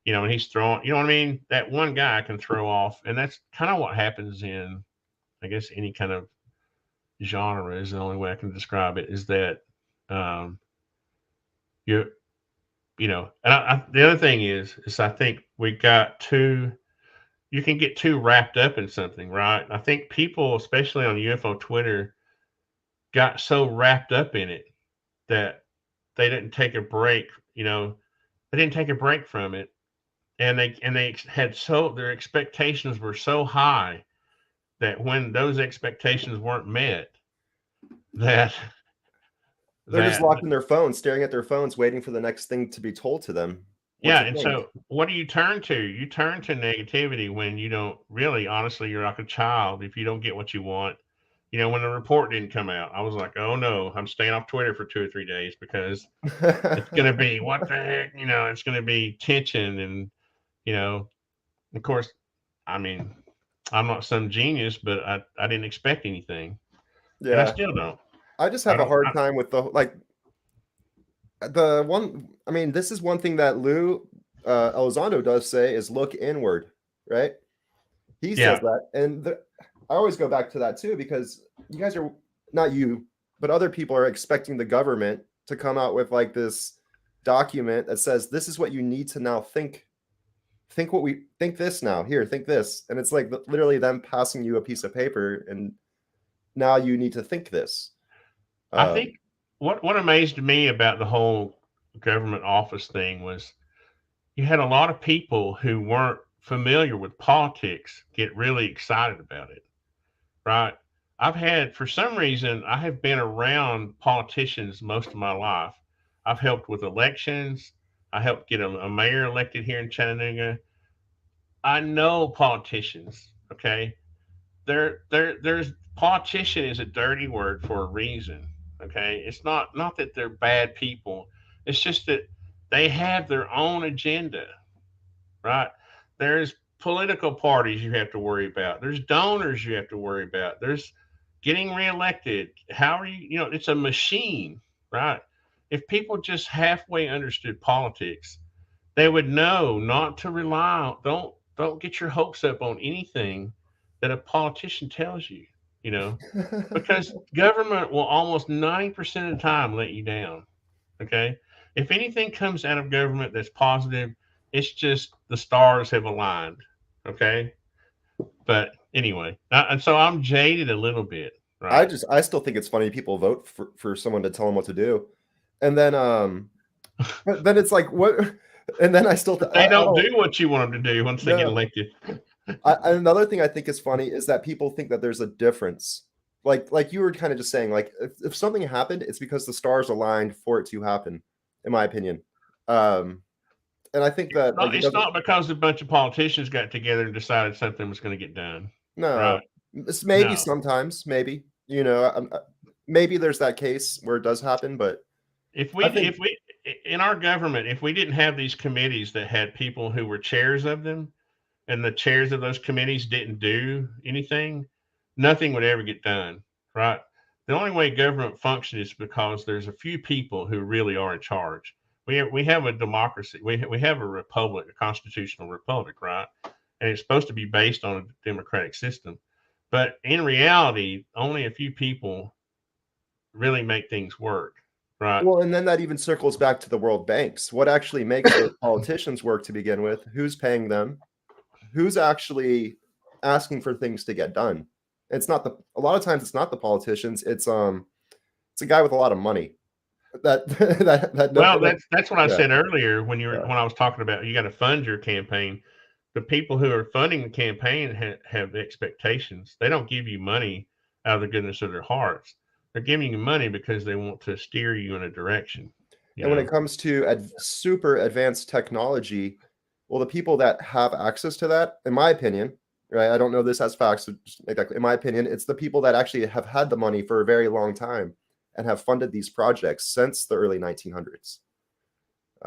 and he's throwing, you know what I mean? That one guy can throw off. And that's kind of what happens in, I guess, any kind of genre is the only way I can describe it, is that um, you and the other thing is I think we got too, you can get too wrapped up in something, right? I think people, especially on UFO Twitter, got so wrapped up in it that they didn't take a break, they didn't take a break from it. And they had, so their expectations were so high that when those expectations weren't met, that They're just that locked in their phones, staring at their phones, waiting for the next thing to be told to them. What yeah. to And think. so what do you turn to? You turn to negativity when you don't really, honestly, you're like a child. If you don't get what you want, when the report didn't come out, I was like, oh no, I'm staying off Twitter for 2 or 3 days because it's going to be, what the heck, it's going to be tension. And you know of course, I mean, I'm not some genius, but I didn't expect anything, and I Yeah. still don't. I just I have a don't. hard time with the one. I mean, this is one thing that Lou Elizondo does say is look inward, right? He says Yeah, that, and I always go back to that too because you guys are, not you, but other people are expecting the government to come out with like this document that says this is what you need to now think. Think what we think this now. Here, think this, and it's like literally them passing you a piece of paper, and now you need to think this. I think Um, what amazed me about the whole government office thing was you had a lot of people who weren't familiar with politics get really excited about it, right? For some reason, I have been around politicians most of my life. I've helped with elections. I helped get a mayor elected here in Chattanooga. I know politicians. Okay, there's politician is a dirty word for a reason. Okay, it's not that they're bad people. It's just that they have their own agenda, right? There's political parties you have to worry about. There's donors you have to worry about. There's getting reelected. How are you? It's a machine, right? If people just halfway understood politics, they would know not to rely on, don't get your hopes up on anything that a politician tells you, you know, because government will almost 90% of the time let you down. Okay. If anything comes out of government that's positive, it's just the stars have aligned. Okay. But anyway, and so I'm jaded a little bit, right? I still think it's funny people vote for someone to tell them what to do, and then but then it's like what, and then I still But they I don't don't do what you want them to do once they get know. elected. Another thing I think is funny is that people think that there's a difference. Like you were kind of just saying, like if something happened, it's because the stars aligned for it to happen, in my opinion. Um, And I think that like it It's doesn't. not because a bunch of politicians got together and decided something was going to get done, No, right? it's maybe No. sometimes, maybe maybe there's that case where it does happen, but I think If we in our government, if we didn't have these committees that had people who were chairs of them, and the chairs of those committees didn't do anything, nothing would ever get done, right? The only way government functions is because there's a few people who really are in charge. We have a democracy. We have a republic, a constitutional republic, right? And it's supposed to be based on a democratic system. But in reality, only a few people really make things work, right? well, and then that even circles back to the world banks. What actually makes those politicians work to begin with? Who's paying them? Who's actually asking for things to get done? It's not the a lot of times it's not the politicians, it's a guy with a lot of money. That Well, that's what I yeah, said earlier when yeah. I was talking about you got to fund your campaign. The people who are funding the campaign have expectations. They don't give you money out of the goodness of their hearts. They're giving you money because they want to steer you in a direction. You And when it know. comes to super advanced technology, well, the people that have access to that, in my opinion, right? I don't know this as facts, so just make that clear. In my opinion, it's the people that actually have had the money for a very long time and have funded these projects since the early 1900s.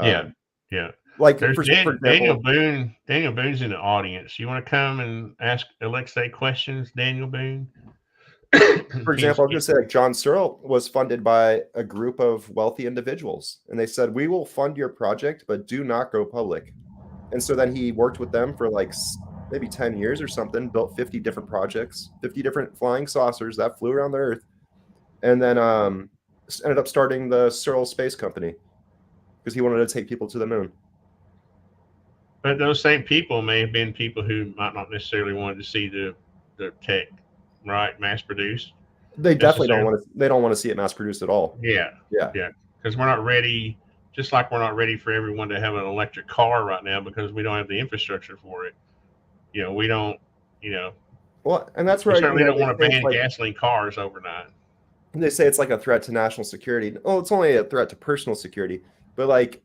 Yeah, Um, yeah. like There's for Daniel example, Boone. Daniel Boone's in the audience. You want to come and ask Alexei questions, Daniel Boone? for He's example, I was going to say like John Searle was funded by a group of wealthy individuals, and they said, "We will fund your project, but do not go public." And so then he worked with them for like maybe 10 years or something, built 50 different projects, 50 different flying saucers that flew around the Earth, and then ended up starting the Searle Space Company because he wanted to take people to the moon. But those same people may have been people who might not necessarily want to see the tech, right, mass produced They definitely don't necessarily. want to. They don't want to see it mass produced at all. Yeah, Yeah, yeah, because we're not ready. Just like we're not ready for everyone to have an electric car right now because we don't have the infrastructure for it. We don't. You know, well, and that's we where certainly don't they want to say it's ban like gasoline cars overnight. a threat to national security. Oh, it's only a threat to personal security, but like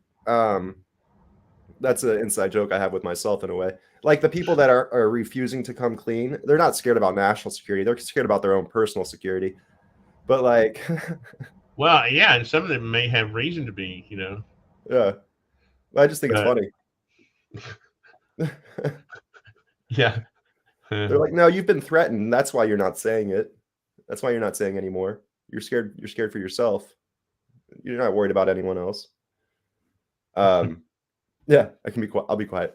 that's an inside joke I have with myself in a way. Like the people that are refusing to come clean, they're not scared about national security. They're scared about their own personal security. But like, Well, yeah, and some of them may have reason to be. yeah, I just think it's But funny. yeah, They're like, no, you've been threatened. That's why you're not saying it. That's why you're not saying anymore. You're scared. You're scared for yourself. You're not worried about anyone else. Um, yeah, I can be quiet. I'll be quiet.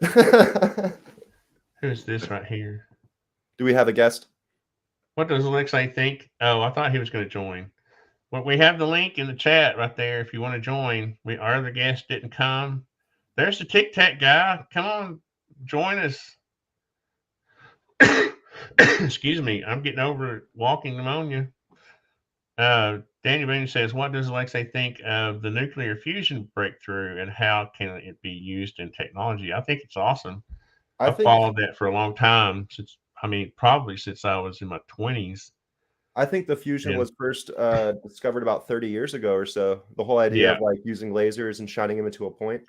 who's this right here? Do we have a guest? What does Alexei think? Oh, I thought he was going to join. Well, we have the link in the chat right there if you want to join. Our other guest didn't come. There's the Tic Tac guy. Come on, join us. Excuse me, I'm getting over walking pneumonia. Daniel Boone says, "What does Alexei think of the nuclear fusion breakthrough, and how can it be used in technology?" I think it's awesome. I I've think followed that for a long time probably since I was in my 20s. I think the fusion And was first discovered about 30 years ago or so. The whole idea yeah, of like using lasers and shining them into a point.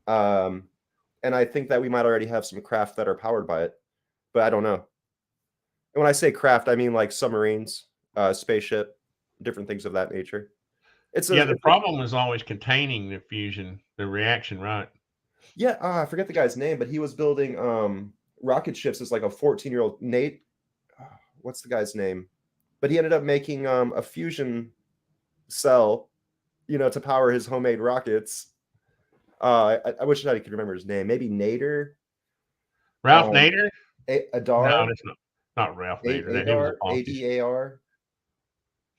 Um, and I think that we might already have some craft that are powered by it, but I don't know. And when I say craft, I mean like submarines, spaceship, different things of that nature. It's a, yeah. The it's a problem is always containing the fusion, the reaction, right? yeah. I forget the guy's name, but he was building rocket ships as like a 14-year-old Nate. What's the guy's name? But he ended up making a fusion cell, to power his homemade rockets. I wish I could remember his name. Maybe Nader, Ralph um, Nader? No, Adar, that's not Ralph Nader. That he was a Adar, politician. Adar.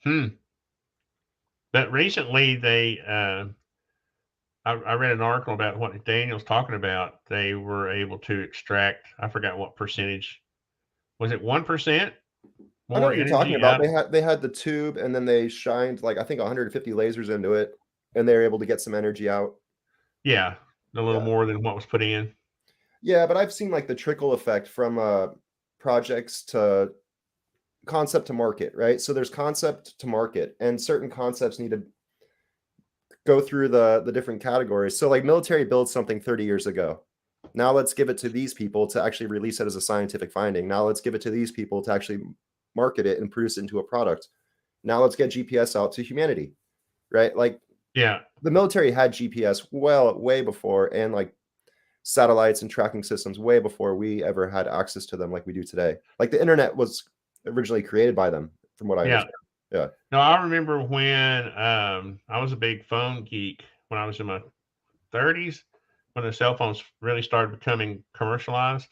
Hmm. But recently, I read an article about what Daniel's talking about. They were able to extract, I forgot what percentage. Was it 1% I know more what you're talking energy about. out? They had the tube, and then they shined like I think 150 lasers into it, and they were able to get some energy out. Yeah, a little Yeah, more than what was put in. yeah. But I've seen like the trickle effect from projects to concept to market, right? So there's concept to market, and certain concepts need to go through the different categories. So like military builds something 30 years ago. Now let's give it to these people to actually release it as a scientific finding. Now let's give it to these people to actually market it and produce it into a product. Now let's get GPS out to humanity, right? Like Yeah. the military had GPS way before, and like satellites and tracking systems way before we ever had access to them like we do today. Like the internet was originally created by them, from what I Yeah. understand. Yeah. No, I remember when I was a big phone geek when I was in my 30s, when the cell phones really started becoming commercialized.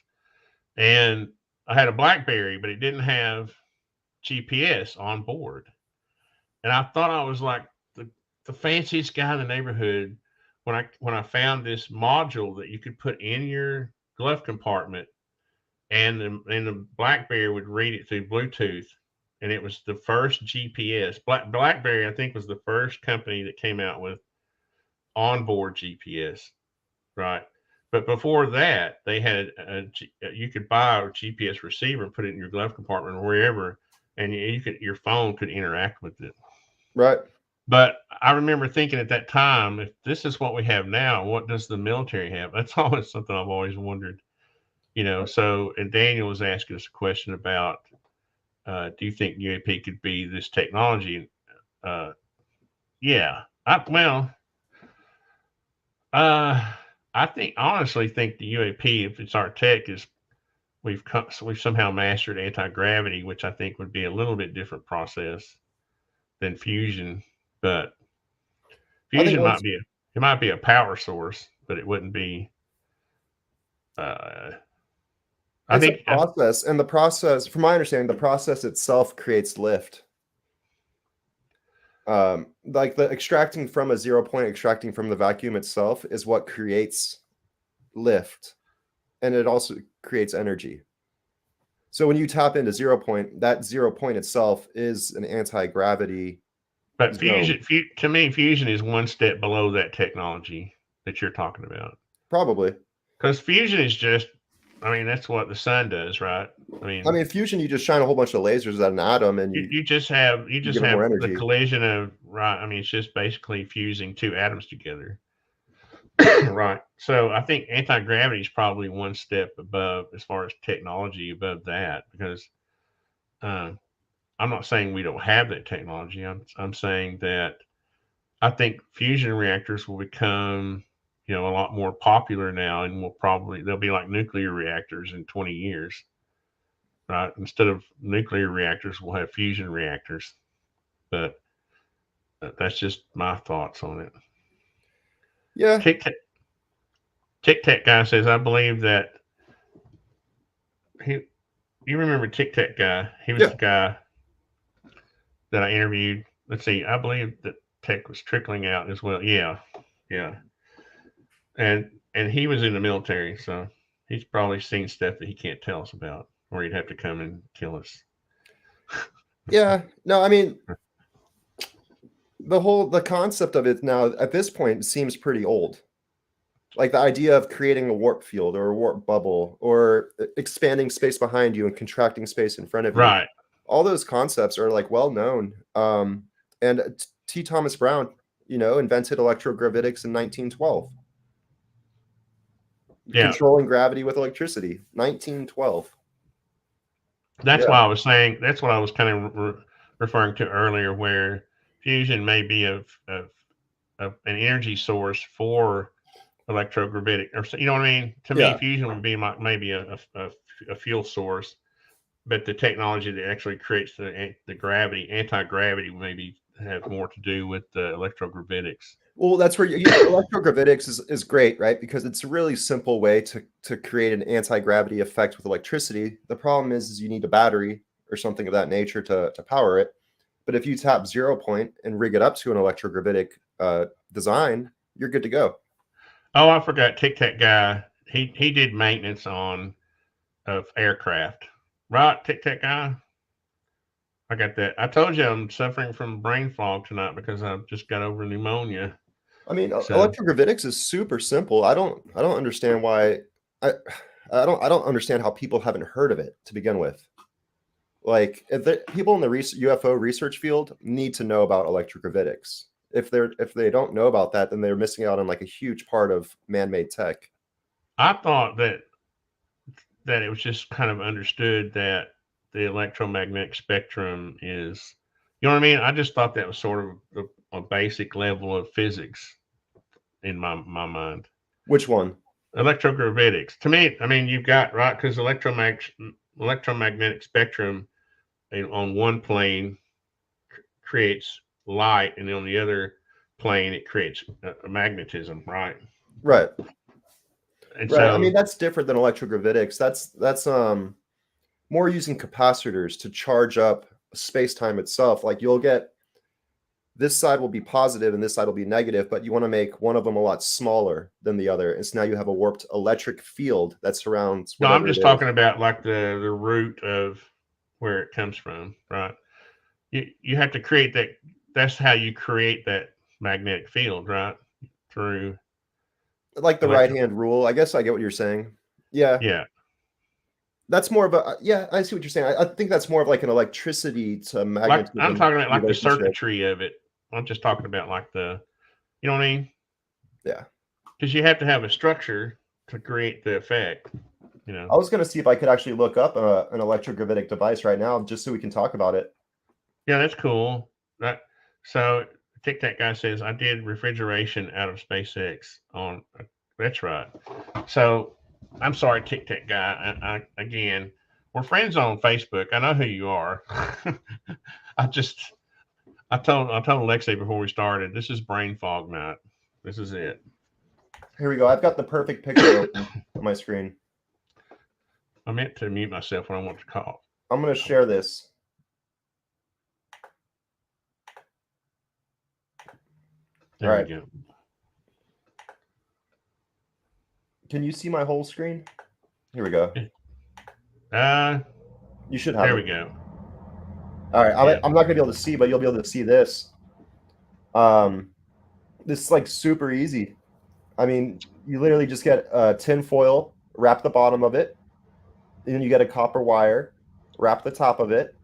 And I had a BlackBerry, but it didn't have GPS on board. And I thought I was like the fanciest guy in the neighborhood when I found this module that you could put in your glove compartment, and the BlackBerry would read it through Bluetooth, and it was the first GPS. BlackBerry, I think, was the first company that came out with onboard GPS, right? But before that, they had you could buy a GPS receiver and put it in your glove compartment or wherever, and your phone could interact with it. Right. But I remember thinking at that time, if this is what we have now, what does the military have? That's always something I've always wondered. So, and Daniel was asking us a question about, do you think UAP could be this technology? Uh, yeah, uh, I honestly think the UAP, if it's our tech, is we've somehow mastered anti-gravity, which I think would be a little bit different process than fusion. But I think fusion once it might be a power source, but it wouldn't be. Uh, I it's a think process, and the process, from my understanding, the process itself creates lift. Like the extracting from a 0 point, extracting from the vacuum itself is what creates lift, and it also creates energy. So when you tap into 0 point, that 0 point itself is an anti-gravity but zone. to me, fusion is one step below that technology that you're talking about. Probably. Because fusion is just, I mean, that's what the sun does, right? I mean, fusion, you just shine a whole bunch of lasers at an atom, and You just have you give it more the energy. collision of, right. I mean, it's just basically fusing two atoms together. Right. So I think anti-gravity is probably one step above as far as technology above that, because uh, I'm not saying we don't have that technology. I'm saying that I think fusion reactors will become, a lot more popular now, and they'll be like nuclear reactors in 20 years, right? Instead of nuclear reactors, we'll have fusion reactors. But that's just my thoughts on it. Yeah. Tic Tac Tic Tac guy says, I believe that he. You remember Tic Tac guy? He was Yeah. the guy that I interviewed. Let's see. I believe that tech was trickling out as well. Yeah, yeah. And he was in the military, so he's probably seen stuff that he can't tell us about, or he'd have to come and kill us. Yeah. No, I mean, the concept of it now at this point seems pretty old. Like the idea of creating a warp field or a warp bubble or expanding space behind you and contracting space in front of you. Right. All those concepts are like well known. And T. Thomas Brown, invented electrogravitics in 1912. Yeah. Controlling gravity with electricity, 1912. That's Yeah. why I was saying. That's what I was kind of referring to earlier, where fusion may be of an energy source for electrogravitic, or you know what I mean. To me, Yeah. fusion would be maybe a fuel source, but the technology that actually creates the gravity, anti-gravity, maybe have more to do with the electrogravitics. Well, that's where electrogravitics is great, right? Because it's a really simple way to create an anti-gravity effect with electricity. The problem is you need a battery or something of that nature to power it. But if you tap 0 point and rig it up to an electrogravitic design, you're good to go. Oh, I forgot. Tic Tac guy. He did maintenance of aircraft. Right, Tic Tac guy. I got that. I told you I'm suffering from brain fog tonight because I just got over pneumonia. I mean, So electrogravitics is super simple. I don't understand why. I I don't understand how people haven't heard of it to begin with. Like, if people in the UFO research field need to know about electrogravitics. if they don't know about that, then they're missing out on like a huge part of man-made tech. I thought that it was just kind of understood that the electromagnetic spectrum is, you know what I mean? I just thought that was sort of a basic level of physics in my mind. Which one? Electrogravitics. To me, I mean, you've got, right, because electromagnetic spectrum on one plane creates light, and on the other plane, it creates a magnetism, right? Right. And Right. I so, mean, that's different than electrogravitics. That's more using capacitors to charge up space-time itself. Like you'll get this side will be positive and this side will be negative, but you want to make one of them a lot smaller than the other. And so now you have a warped electric field that surrounds no, I'm whatever it just is. talking about like the root of where it comes from, right? You have to create that. That's how you create that magnetic field, right? Through Like the electro. right-hand rule. I guess I get what you're saying. Yeah. Yeah, That's more of a yeah, I see what you're saying. I think that's more of like an electricity to like I'm magnetism talking about like the relationship. circuitry of it. I'm just talking about like you know what I mean? Yeah. Because you have to have a structure to create the effect. You know. I was going to see if I could actually look up an electrogravitic device right now just so we can talk about it. Yeah, that's cool. That so Tic Tac guy says I did refrigeration out of SpaceX on. That's right. So I'm sorry, Tic Tac guy. Again, we're friends on Facebook. I know who you are. I just I told Alexei before we started. This is brain fog night. This is it. Here we go. I've got the perfect picture open on my screen. I meant to mute myself when I want to call. I'm going to share this. There All we right. go. Can you see my whole screen? Here we go. You should have There it. we go. All right. Yeah. I'm not going to be able to see, but you'll be able to see this. This is like super easy. I mean, you literally just get tin foil, wrap the bottom of it, and then you get a copper wire, wrap the top of it.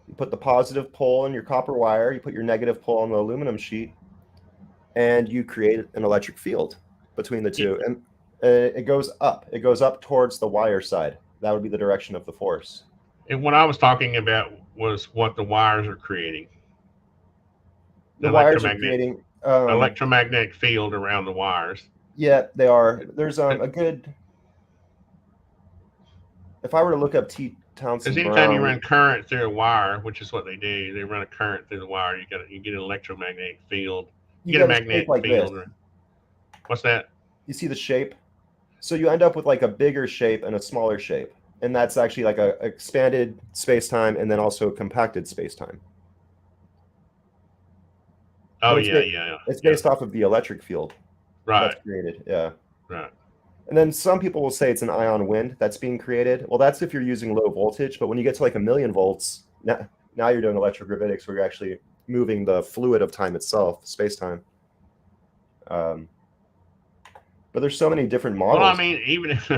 You put the positive pole in your copper wire, you put your negative pole on the aluminum sheet, and you create an electric field between the two. And it goes up. It goes up towards the wire side. That would be the direction of the force. And what I was talking about was what the wires are creating. The wires are creating. Electromagnetic field around the wires. Yeah, they are. There's a good. If I were to look up T. Because Townsend anytime you Brown, run current through a wire, which is what they do, they run a current through the wire. You get an electromagnetic field. you You get a get a shape magnetic like this. field. What's that? You see the shape? So you end up with like a bigger shape and a smaller shape. And that's actually like a expanded space-time and then also compacted space-time. Oh But yeah. it's based off of the electric field Right. that's created. Yeah. Right. And then some people will say it's an ion wind that's being created. Well, that's if you're using low voltage, but when you get to like 1,000,000 volts, now you're doing electrogravitics where you're actually moving the fluid of time itself, space-time. But there's so many different models. Well, I mean, even if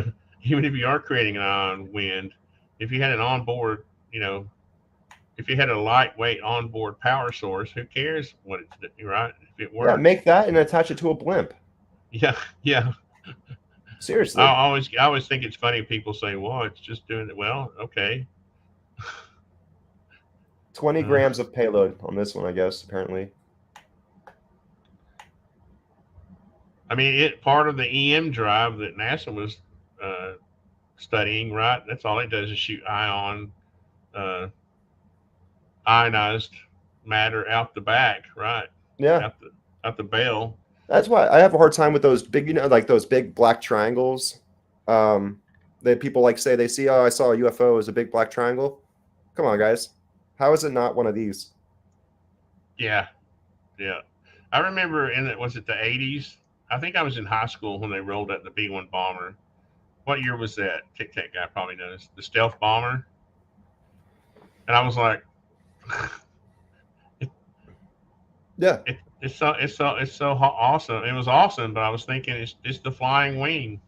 you are creating an ion wind, if you had an onboard, if you had a lightweight onboard power source, who cares what it's doing, right? If it works. Yeah, make that and attach it to a blimp. Yeah. Seriously. I always think it's funny. People say, "Well, it's just doing it." Well, okay. 20 grams of payload on this one, I guess. Apparently. I mean, part of the EM drive that NASA was studying, right? That's all it does is shoot ionized matter out the back, right? Yeah. Out the bell. That's why I have a hard time with those big, like those big black triangles. That people like say they see, oh, I saw a UFO as a big black triangle. Come on, guys. How is it not one of these? Yeah. I remember was it the 80s? I think I was in high school when they rolled out the B-1 bomber. What year was that? Tic Tac guy probably knows. The stealth bomber. And I was like, yeah, it's so awesome. It was awesome, but I was thinking it's the flying wing.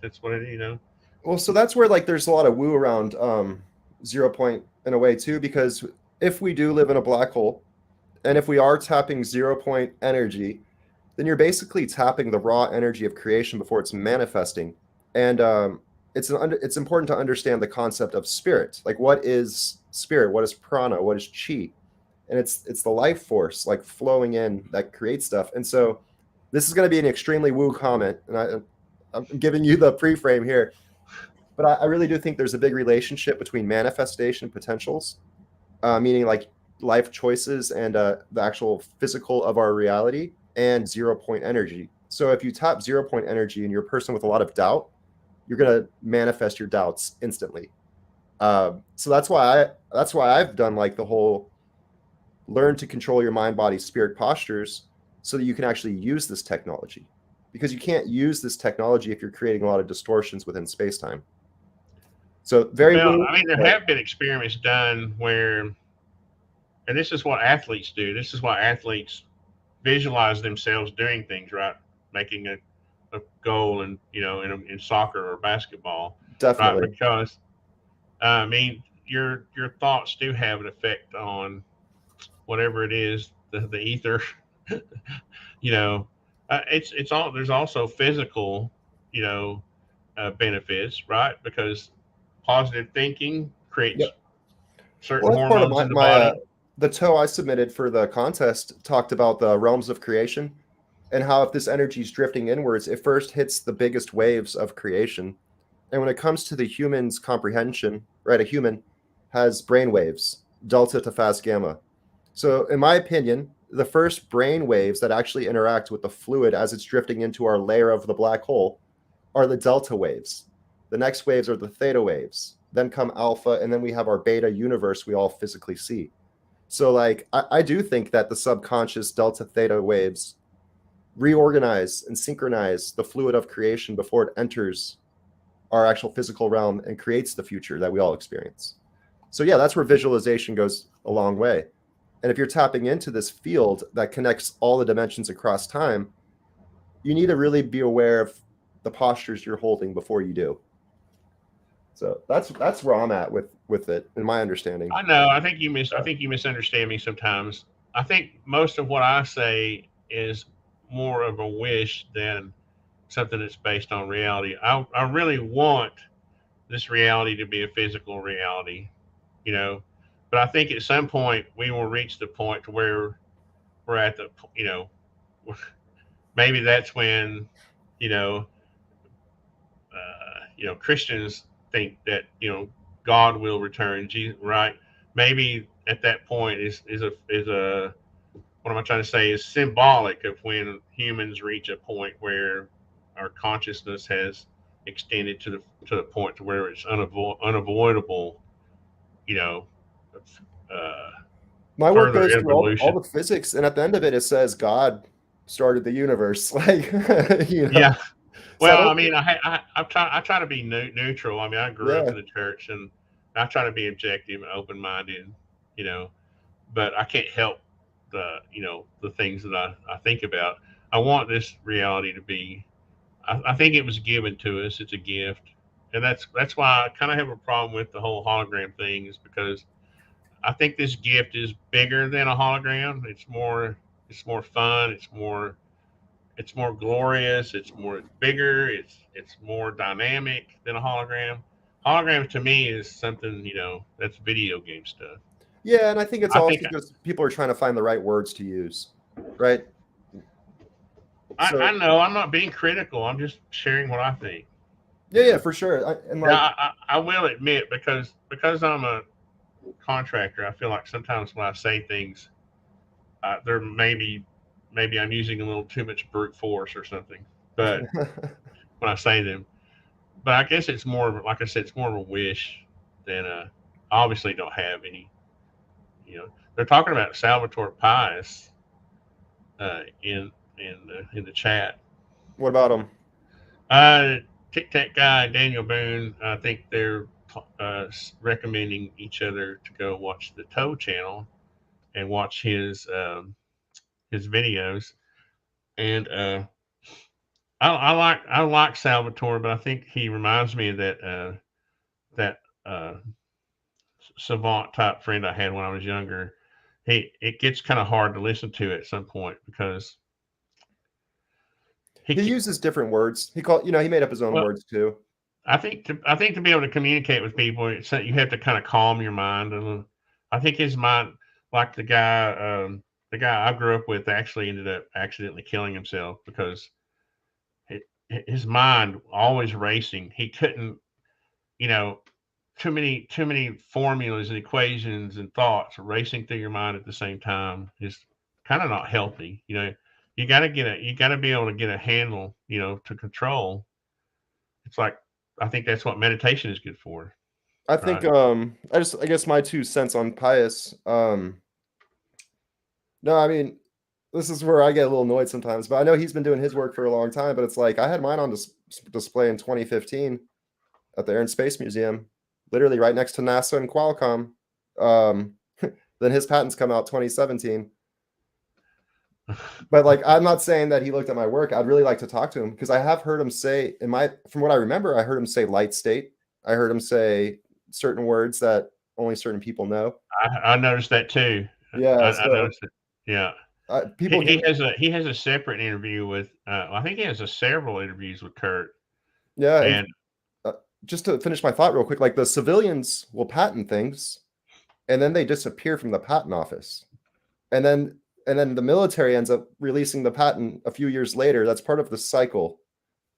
That's what it. Well, so that's where like there's a lot of woo around 0 point in a way too, because if we do live in a black hole, And if we are tapping 0 point energy, then you're basically tapping the raw energy of creation before it's manifesting. And it's important to understand the concept of spirit. Like, what is spirit? What is prana? What is chi? And it's the life force like flowing in that creates stuff. And so this is going to be an extremely woo comment, and I'm giving you the pre-frame here, but I really do think there's a big relationship between manifestation potentials, meaning like life choices and the actual physical of our reality, and 0 point energy. So if you tap 0 point energy and you're a person with a lot of doubt, you're going to manifest your doubts instantly. So that's why I've done like the whole learn to control your mind, body, spirit postures so that you can actually use this technology. Because you can't use this technology if you're creating a lot of distortions within space time. So very Well, woo, I mean, there but have been experiments done where, and this is what athletes do. This is why athletes visualize themselves doing things, right? Making a goal, and in soccer or basketball, right? definitely. Because I mean, your thoughts do have an effect on whatever it is, the ether. you know, it's all, there's also physical, you know, benefits, right? Because positive thinking creates Yep. certain Well, that's part of hormones my in the my body. the toe I submitted for the contest talked about the realms of creation and how if this energy is drifting inwards, it first hits the biggest waves of creation. And when it comes to the human's comprehension, right, a human has brain waves, delta to fast gamma. So, in my opinion, the first brain waves that actually interact with the fluid as it's drifting into our layer of the black hole are the delta waves. The next waves are the theta waves. Then come alpha, and then we have our beta universe we all physically see. So, like, I do think that the subconscious delta theta waves reorganize and synchronize the fluid of creation before it enters our actual physical realm and creates the future that we all experience. So, yeah, that's where visualization goes a long way. And if you're tapping into this field that connects all the dimensions across time, you need to really be aware of the postures you're holding before you do. So that's where I'm at with it, in my understanding. I know. I think you misunderstand me sometimes. I think most of what I say is more of a wish than something that's based on reality. I really want this reality to be a physical reality, you know. But I think at some point we will reach the point to where we're at the, maybe that's when, you know, Christians think that God will return, Jesus, right? Maybe at that point is a what am I trying to say, is symbolic of when humans reach a point where our consciousness has extended to the point to where it's unavoidable, you know, uh, My work further goes through all evolution. the physics, and at the end of it, it says God started the universe. Like, you know. Yeah. So I Well, don't. I mean, I try to be neutral. I mean, I grew up Yeah, in the church, and I try to be objective and open minded, you know, but I can't help the things that I think about. I want this reality to be. I think it was given to us. It's a gift, and that's why I kind of have a problem with the whole hologram thing. Is because I think this gift is bigger than a hologram. It's more fun. It's more glorious. It's more bigger. It's more dynamic than a hologram. Hologram to me is something that's video game stuff. yeah, and I think it's I think also just people are trying to find the right words to use, right? I So know I'm not being critical. I'm just sharing what I think. yeah, yeah, for sure. And Now like, I will admit, because I'm a contractor, I feel like sometimes when I say things, there maybe I'm using a little too much brute force or something. But when I say them, but I guess it's more of, like I said, it's more of a wish than a. I obviously don't have any. They're talking about Salvatore Pius in the chat. what about them? Uh, Tic Tac guy, Daniel Boone. I think they're uh, recommending each other to go watch the Toe channel and watch his videos. And I like Salvatore, but I think he reminds me of that uh, savant type friend I had when I was younger. it gets kind of hard to listen to at some point because He he uses different words. He made up his own well, words too. I think to be able to communicate with people, you have to kind of calm your mind. And I think his mind, like the guy I grew up with, actually ended up accidentally killing himself because it, his mind always racing. He couldn't, you know, too many formulas and equations and thoughts racing through your mind at the same time is kind of not healthy. You got to be able to get a handle, to control. It's like I think that's what meditation is good for, I think right? I guess my 2 cents on Pius. No, I mean, this is where I get a little annoyed sometimes, but I know he's been doing his work for a long time, but it's like I had mine on display in 2015 at the Air and Space Museum, literally right next to NASA and Qualcomm. Um, then his patents come out 2017. But like, I'm not saying that he looked at my work. I'd really like to talk to him because I have heard him say from what I remember, I heard him say light state. I heard him say certain words that only certain people know. I noticed that too. Yeah, I so noticed it. Yeah, people get he has a separate interview with. I think he has several interviews with Kurt, yeah, and and uh, just to finish my thought real quick, like the civilians will patent things and then they disappear from the patent office. And then the military ends up releasing the patent a few years later. That's part of the cycle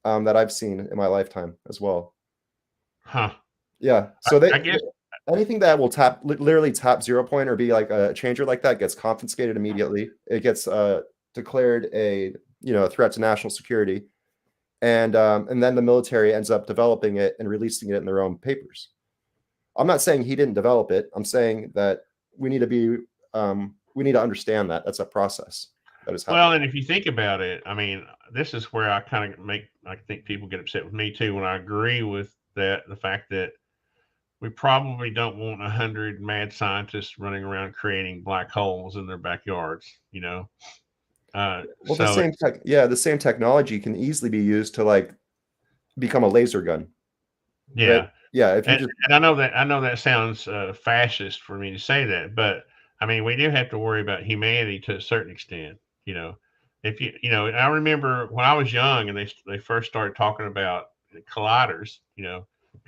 that I've seen in my lifetime as well. huh? Yeah. So I guess. anything that will literally tap 0 point or be like a changer like that gets confiscated immediately. It gets declared a threat to national security, and then the military ends up developing it and releasing it in their own papers. I'm not saying he didn't develop it. I'm saying that we need to understand that that's a process that is happening. Well, and if you think about it, I mean, this is where I think people get upset with me too when I agree with the fact that we probably don't want 100 mad scientists running around creating black holes in their backyards, Well, the So same the same technology can easily be used to like become a laser gun, right? yeah, Yeah, if you just and I know that sounds fascist for me to say that, but I mean we do have to worry about humanity to a certain extent. You know, if I remember when I was young and they first started talking about colliders,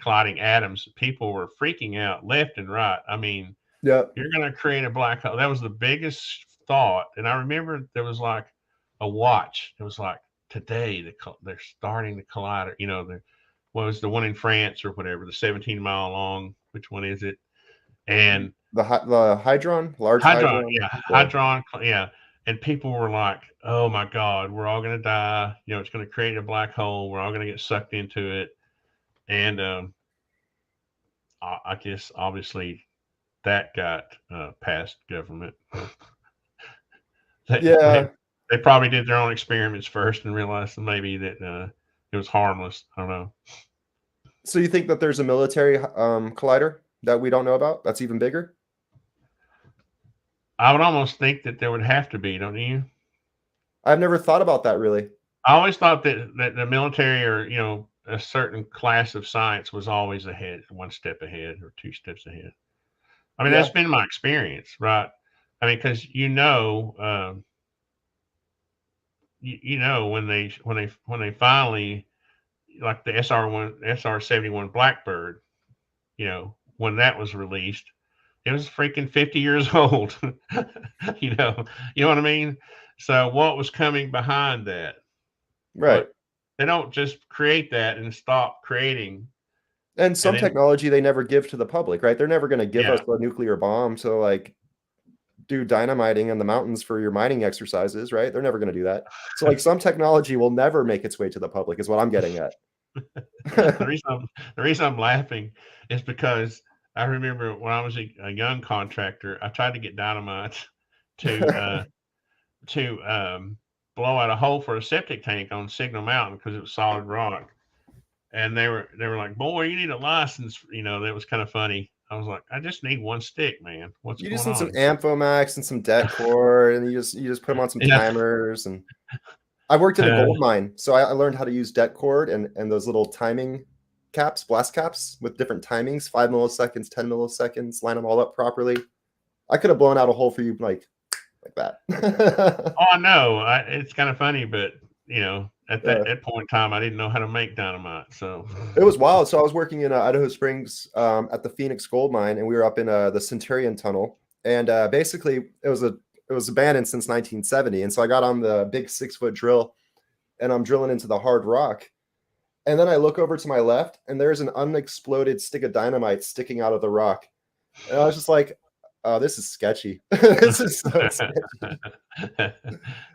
colliding atoms, people were freaking out left and right. I mean, yeah, you're going to create a black hole. That was the biggest thought. And I remember there was like a watch. It was like today they're starting the collider. There was the one in France or whatever, the 17-mile long. Which one is it? And the hydron, large hadron, hydron. yeah, Yeah. hadron, yeah. And people were like, "Oh my God, we're all going to die. It's going to create a black hole. We're all going to get sucked into it." And I guess obviously that got past government. they, they Yeah. they probably did their own experiments first and realized that maybe that it was harmless. I don't know. So you think that there's a military collider that we don't know about that's even bigger? I would almost think that there would have to be, don't you? I've never thought about that really. I always thought that the military or a certain class of science was always ahead, one step ahead or two steps ahead. I mean, Yeah. that's been my experience, right? I mean, because when they finally like the SR-71 Blackbird, when that was released, it was freaking 50 years old. you know, you know what I mean? So what was coming behind that? Right. What they don't just create that and stop creating, And and some then technology they never give to the public, right? They're never going to give us yeah, a nuclear bomb to like do dynamiting in the mountains for your mining exercises, right? They're never going to do that. So like some technology will never make its way to the public is what I'm getting at. the reason I'm laughing is because I remember when I was a young contractor, I tried to get dynamite to blow out a hole for a septic tank on Signal Mountain because it was solid rock. And they were like, "Boy, you need a license." That was kind of funny. I was like, "I just need one stick, man. What's You just going need some on?" Amphomax and some det cord, and you just put them on some Yeah. timers. And I worked in a Uh, gold mine, so I learned how to use det cord and those little timing caps, blast caps with different timings, 5 milliseconds, 10 milliseconds, line them all up properly. I could have blown out a hole for you like that. Oh, I know. It's kind of funny, but at Yeah. that point in time, I didn't know how to make dynamite. So, It was wild. So I was working in Idaho Springs at the Phoenix Gold Mine, and we were up in the Centurion Tunnel. And basically, it was abandoned since 1970. And so I got on the big 6-foot drill, and I'm drilling into the hard rock. And then I look over to my left, and there's an unexploded stick of dynamite sticking out of the rock. And I was just like, "Oh, this is sketchy. This is so sketchy." Yeah.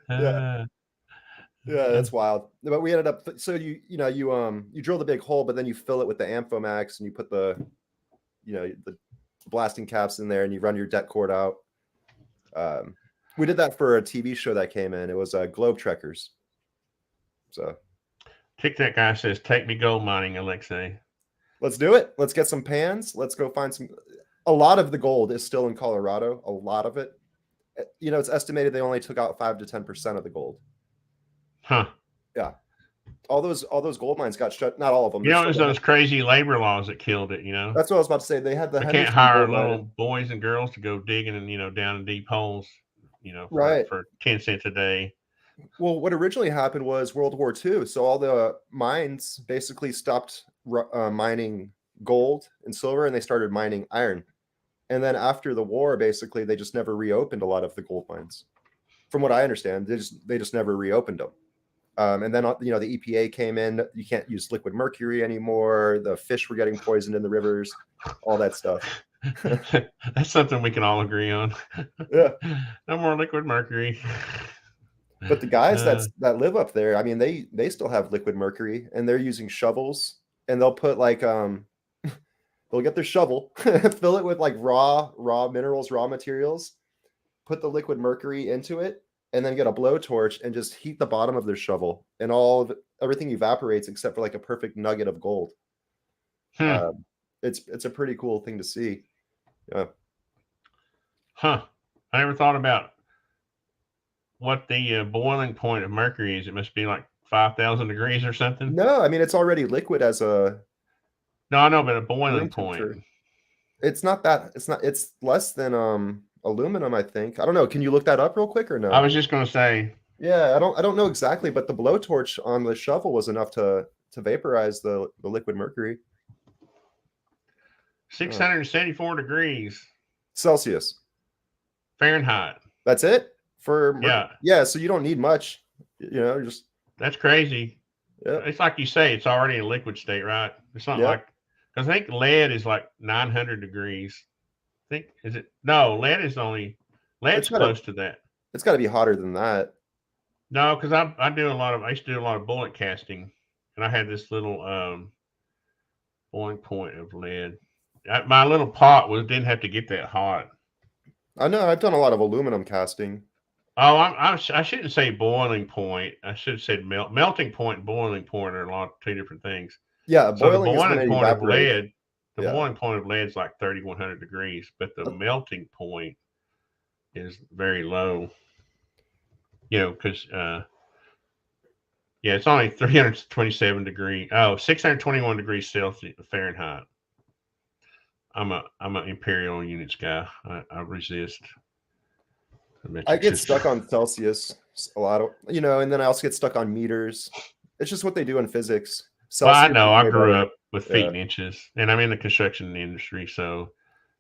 uh, Yeah, that's wild. But we ended up so you drill the big hole, but then you fill it with the Amphomax and you put the blasting caps in there and you run your det cord out. We did that for a TV show that came in. It was Globe Trekkers. So Tic Tac guy says, "Take me gold mining, Alexei." let's do it. Let's get some pans. Let's go find some. A lot of the gold is still in Colorado. A lot of it. It's estimated they only took out 5 to 10% of the gold. Huh. Yeah. All those gold mines got shut. Not all of them. It was those crazy labor laws that killed it. That's what I was about to say. They had the they can't Henderson hire gold little mine. boys and girls to go digging and down in deep holes, Right. for 10 cents a day. Well, what originally happened was World War II. So all the mines basically stopped mining gold and silver, and they started mining iron. And then after the war, basically, they just never reopened a lot of the gold mines. From what I understand, they just never reopened them. And then the EPA came in. You can't use liquid mercury anymore. The fish were getting poisoned in the rivers. All that stuff. That's something we can all agree on. Yeah. No more liquid mercury. But the guys that live up there, I mean, they still have liquid mercury, and they're using shovels, and they'll put they'll get their shovel, fill it with like raw minerals, raw materials, put the liquid mercury into it, and then get a blowtorch and just heat the bottom of their shovel, and everything evaporates except for like a perfect nugget of gold. It's a pretty cool thing to see. Yeah. Huh. I never thought about what the boiling point of mercury is. It must be like 5,000 degrees or something. No, I mean it's already liquid as a. No, I know, but a boiling point. It's not that. It's less than aluminum, I think. I don't know. Can you look that up real quick or no? I was just going to say. Yeah, I don't know exactly, but the blowtorch on the shovel was enough to vaporize the liquid mercury. 674 degrees Celsius. Fahrenheit. That's it for mercury? Yeah. So you don't need much. Just that's crazy. Yeah. It's like you say, it's already in a liquid state, right? It's not like, because I think lead is like 900 degrees. Lead's close to that. It's got to be hotter than that. No, because I used to do a lot of bullet casting, and I had this little boiling point of lead. My little pot didn't have to get that hot. I know. I've done a lot of aluminum casting. Oh, I shouldn't say boiling point. I should have said melting point and boiling point are two different things. Yeah, so the boiling point of lead, boiling point of lead is like 3,100 degrees, but the melting point is very low. Because it's only 327 degrees. Oh, 621 degrees Celsius Fahrenheit. I'm an imperial units guy. I resist. I get stuck on Celsius a lot of, and then I also get stuck on meters. It's just what they do in physics. Celsius, well, I know. I grew up with feet and inches, and I'm in the construction industry. So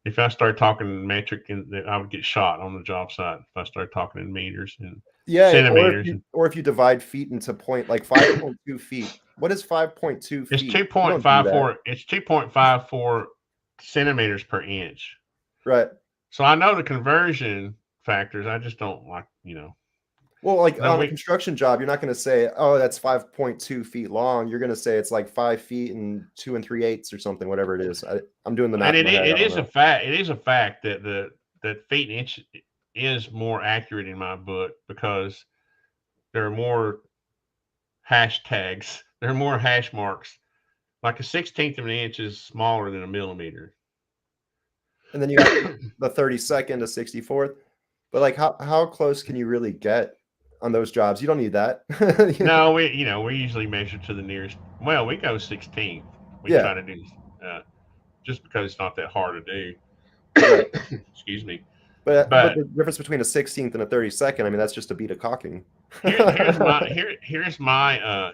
if I start talking metric, I would get shot on the job site if I start talking in meters and centimeters. Or if you divide feet into 5.2 feet. What is 5.2 feet? It's 2.54. It's 2.54 centimeters per inch. Right. So I know the conversion factors. I just don't like, Well, like on a construction job, you're not going to say, "Oh, that's 5.2 feet long." You're going to say it's like 5 feet and 2 3/8 or something, whatever it is. I'm doing the math. And it is a fact. It is a fact that that feet and inch is more accurate in my book because there are more hashtags. There are more hash marks. Like a 16th of an inch is smaller than a millimeter. And then you got the 32nd to 64th. But like, how close can you really get on those jobs? You don't need that. No, we usually measure to the nearest. Well, we go 16th. We try to do just because it's not that hard to do. Excuse me. But But the difference between a 16th and a 32nd, I mean, that's just a beat of cocking. here's my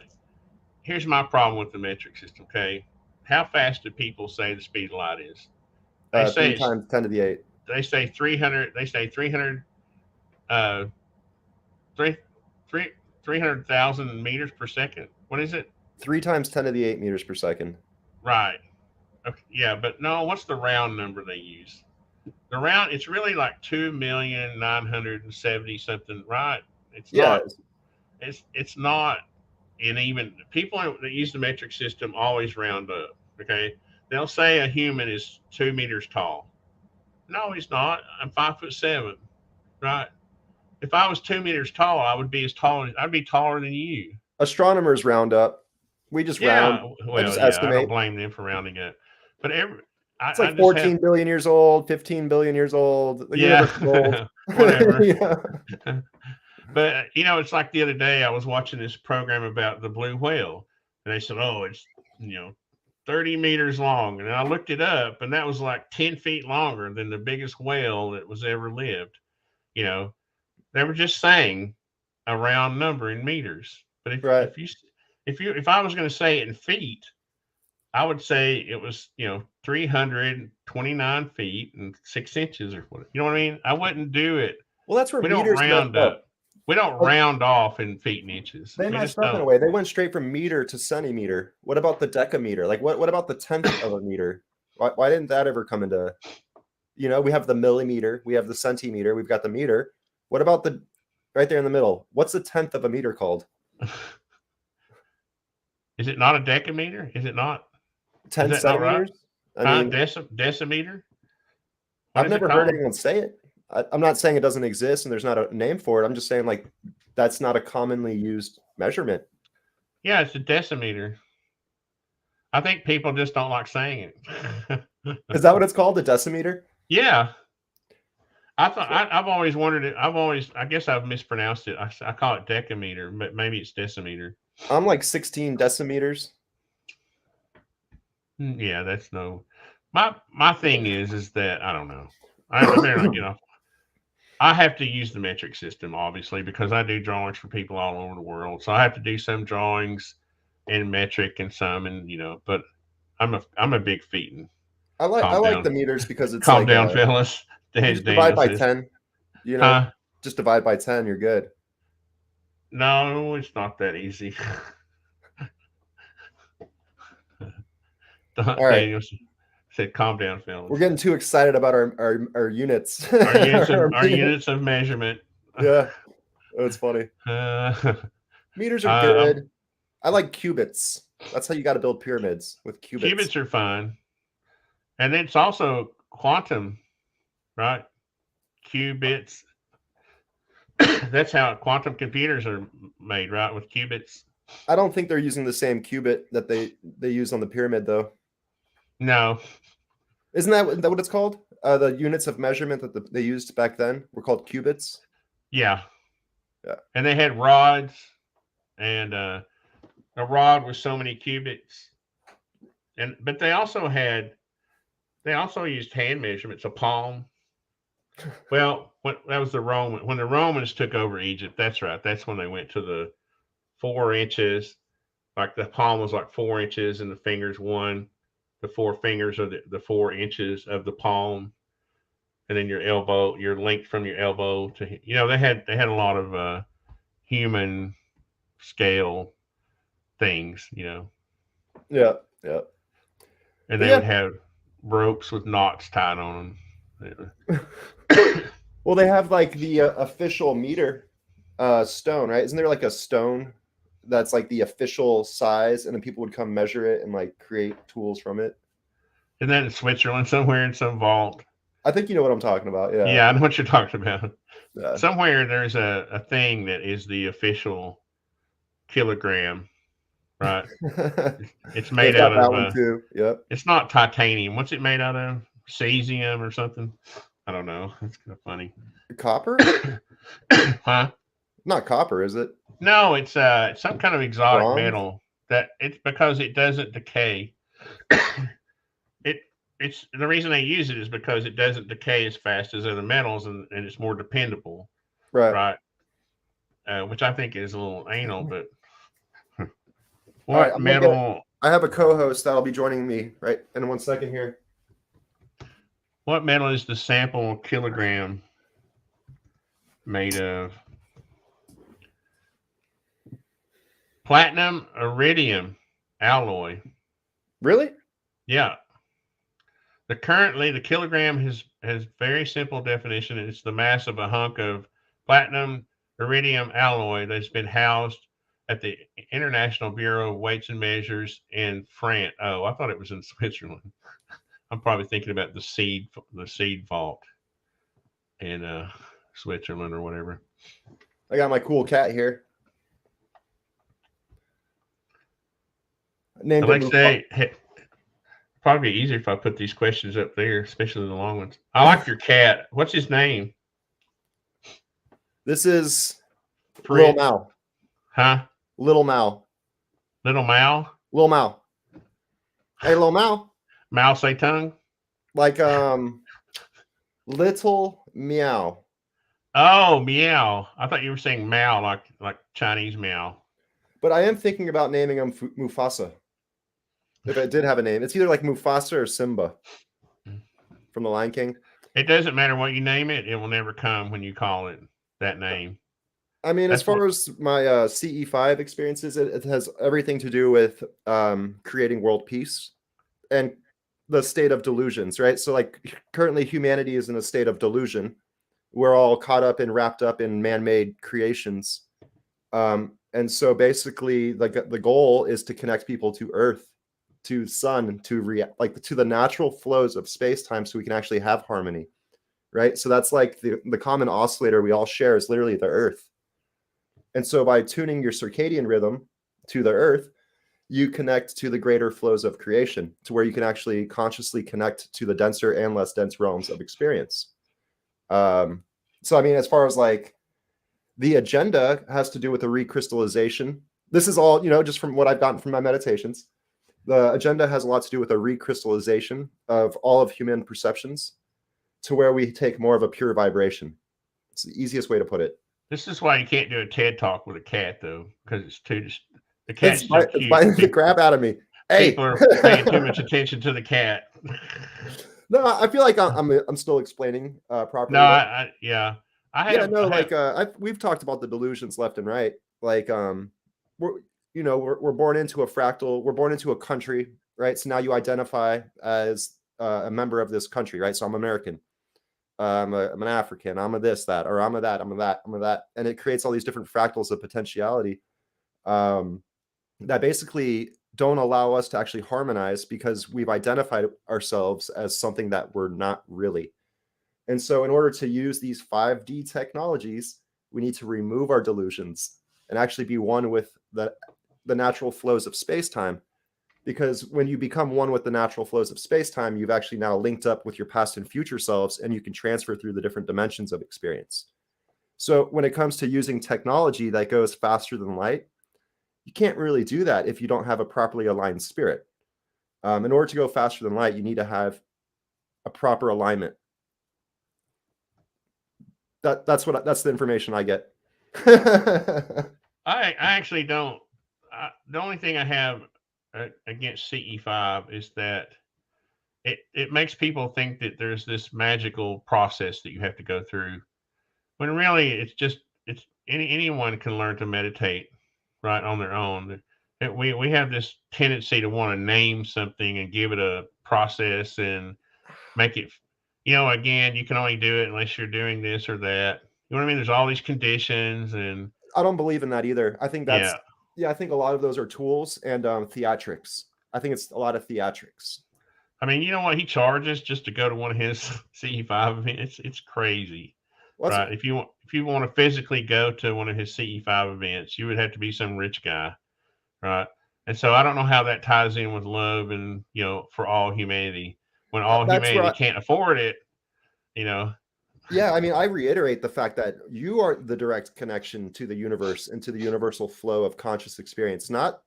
problem with the metric system. Okay, how fast do people say the speed of light is? They say 3 it's times 10 to the 8. they say 300. They say 300. Uh, three three 300,000 meters per second. What is it? 3 times 10 to the 8 meters per second. Right. Okay, yeah, but no. What's the round number they use? The round. It's really like 2,970 something. Right. It's Yeah. not. It's not. And even people that use the metric system always round up. Okay. They'll say a human is 2 meters tall. No, he's not. I'm 5'7". Right. If I was 2 meters tall, I would be as tall as I'd be taller than you. Astronomers round up. We just round. Yeah, I just well, yeah, I don't estimate. blame them for rounding up, but It's I like just have 14 billion years old, 15 billion years old. The universe is old. yeah, whatever. Yeah. But it's like the other day I was watching this program about the blue whale, and they said, "Oh, it's 30 meters long," and I looked it up, and that was like 10 feet longer than the biggest whale that was ever lived. You know, they were just saying a round number in meters, but Right. if I was going to say it in feet, I would say it was 329 feet and 6 inches or what. You know what I mean? I wouldn't do it. Well, that's where We don't meters round messed up. up. We don't round off in feet and inches. They We messed just up in a don't. way. They went straight from meter to centimeter. What about the decameter? Like what about the 10th of a meter? Why didn't that ever come into, we have the millimeter, we have the centimeter, we've got the meter. What about the right there in the middle? What's the 10th of a meter called? Is it not a decameter? Is it not? 10 Is that not right? centimeters? I mean, decimeter? What I've is it never heard called? anyone say it. I'm not saying it doesn't exist and there's not a name for it. I'm just saying like that's not a commonly used measurement. Yeah, it's a decimeter. I think people just don't like saying it. Is that what it's called? A decimeter? Yeah. I've always wondered it. I guess I've mispronounced it. I call it decameter, but maybe it's decimeter. I'm like 16 decimeters. Yeah, that's no. My thing is that I don't know. I better not get off. I have to use the metric system obviously because I do drawings for people all over the world. So I have to do some drawings in metric and some but I'm a big feet and I calm like down. the meters because it's Calm like down, fellas. you just divide Daniel by says, 10, huh? just divide by 10, you're good. No, it's not that easy. All right. Daniel said, "Calm down, fellas." We're getting too excited about our units. Our units of measurement. Yeah, that's funny. Meters are good. I like cubits. That's how you got to build pyramids, with cubits. Cubits are fine, and it's also quantum, right? Qubits. That's how quantum computers are made, right? With qubits. I don't think they're using the same qubit that they use on the pyramid, though. No. Isn't that what it's called? The units of measurement that they used back then were called cubits. Yeah. Yeah. And they had rods, and a rod was so many cubits, but they also used hand measurements, a palm. Well, that was when the Romans took over Egypt. That's right. That's when they went to the 4 inches. Like the palm was like 4 inches, and the fingers one. The 4 fingers are the 4 inches of the palm, and then your length from your elbow to they had a lot of human scale things, Yeah. and they would have ropes with knots tied on them. Well, they have like the official meter stone, right? Isn't there like a stone that's like the official size, and then people would come measure it and like create tools from it? And then in Switzerland, somewhere in some vault. I think you know what I'm talking about. Yeah. Yeah, I know what you're talking about. Yeah. Somewhere there's a thing that is the official kilogram, right? It's made out of that one too. Yep. It's not titanium. What's it made out of? Cesium or something? I don't know. It's kind of funny. Copper? Huh? Not copper, is it? No, it's some kind of exotic Bronze? metal that it's because it doesn't decay. it's the reason they use it is because it doesn't decay as fast as other metals, and it's more dependable, Right. right? Which I think is a little anal, but All right. what I'm gonna get. metal? I have a co-host that'll be joining me right in 1 second here. What metal is the sample kilogram made of? Platinum iridium alloy. Really? Yeah. The kilogram has very simple definition. It's the mass of a hunk of platinum iridium alloy that's been housed at the International Bureau of Weights and Measures in France. Oh, I thought it was in Switzerland. I'm probably thinking about the seed vault in Switzerland or whatever. I got my cool cat here. Named it Mufasa. Alexei, probably easier if I put these questions up there, especially the long ones. I like your cat. What's his name? This is Lil Fritz? Mao. Huh? Little Mao. Little Mal? Lil Mao. Hey, Lil Mao. Mao Zedong? Like little meow. Oh, meow. I thought you were saying Mao, like Chinese meow. But I am thinking about naming him Mufasa. If it did have a name, it's either like Mufasa or Simba from The Lion King. It doesn't matter what you name it; it will never come when you call it that name. I mean, That's as far as my CE5 experiences, it has everything to do with creating world peace and the state of delusions, right? So, like, currently humanity is in a state of delusion. We're all caught up and wrapped up in man-made creations. And so basically, like, the goal is to connect people to Earth, to sun, to to the natural flows of space-time so we can actually have harmony, right? So that's like the common oscillator we all share is literally the Earth. And so by tuning your circadian rhythm to the Earth, you connect to the greater flows of creation, to where you can actually consciously connect to the denser and less dense realms of experience. So, I mean, as far as like the agenda has to do with the recrystallization. This is all, just from what I've gotten from my meditations. The agenda has a lot to do with a recrystallization of all of human perceptions to where we take more of a pure vibration. It's the easiest way to put it. This is why you can't do a TED talk with a cat, though, because the It's cat's too it's biting cute. the crap out of me. Hey, People are paying too much attention to the cat. No, I feel like I'm still explaining properly. No, yeah, we've talked about the delusions left and right. Like, we're born into a fractal. We're born into a country, right? So now you identify as a member of this country, right? So I'm American. I'm an African. I'm a this, that, or I'm a that. I'm a that. I'm a that, and it creates all these different fractals of potentiality that basically don't allow us to actually harmonize because we've identified ourselves as something that we're not really. And so in order to use these 5D technologies, we need to remove our delusions and actually be one with the natural flows of space-time. Because when you become one with the natural flows of space-time, you've actually now linked up with your past and future selves, and you can transfer through the different dimensions of experience. So when it comes to using technology that goes faster than light, you can't really do that if you don't have a properly aligned spirit. In order to go faster than light, you need to have a proper alignment. That's the information I get. I actually don't. The only thing I have against CE5 is that it makes people think that there's this magical process that you have to go through, when really it's anyone can learn to meditate right on their own. We have this tendency to want to name something and give it a process and make it, again, you can only do it unless you're doing this or that. You know what I mean? There's all these conditions, and I don't believe in that either. I think yeah. I think a lot of those are tools and theatrics. I think it's a lot of theatrics. I mean, you know what he charges just to go to one of his CE5 events? It's crazy, right? If you want to physically go to one of his CE5 events, you would have to be some rich guy, right? And so I don't know how that ties in with love and for all humanity, when all humanity can't afford it. Yeah, I mean, I reiterate the fact that you are the direct connection to the universe and to the universal flow of conscious experience, not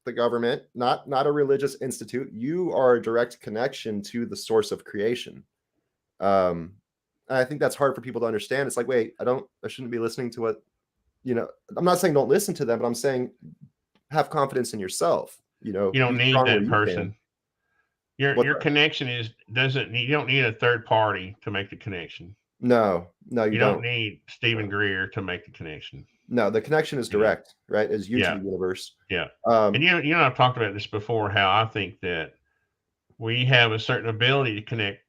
the government, not a religious institute. You are a direct connection to the source of creation. Um, I think that's hard for people to understand. It's like, wait, I shouldn't be listening to what, I'm not saying don't listen to them, but I'm saying have confidence in yourself. You Be don't need strong where that you stand. person. Your What's that? connection you don't need a third party to make the connection. No, you You don't don't. need Stephen Greer to make the connection. No, the connection is You know, direct, right? As you to yeah, the universe. yeah. And Um, I've talked about this before. How I think that we have a certain ability to connect,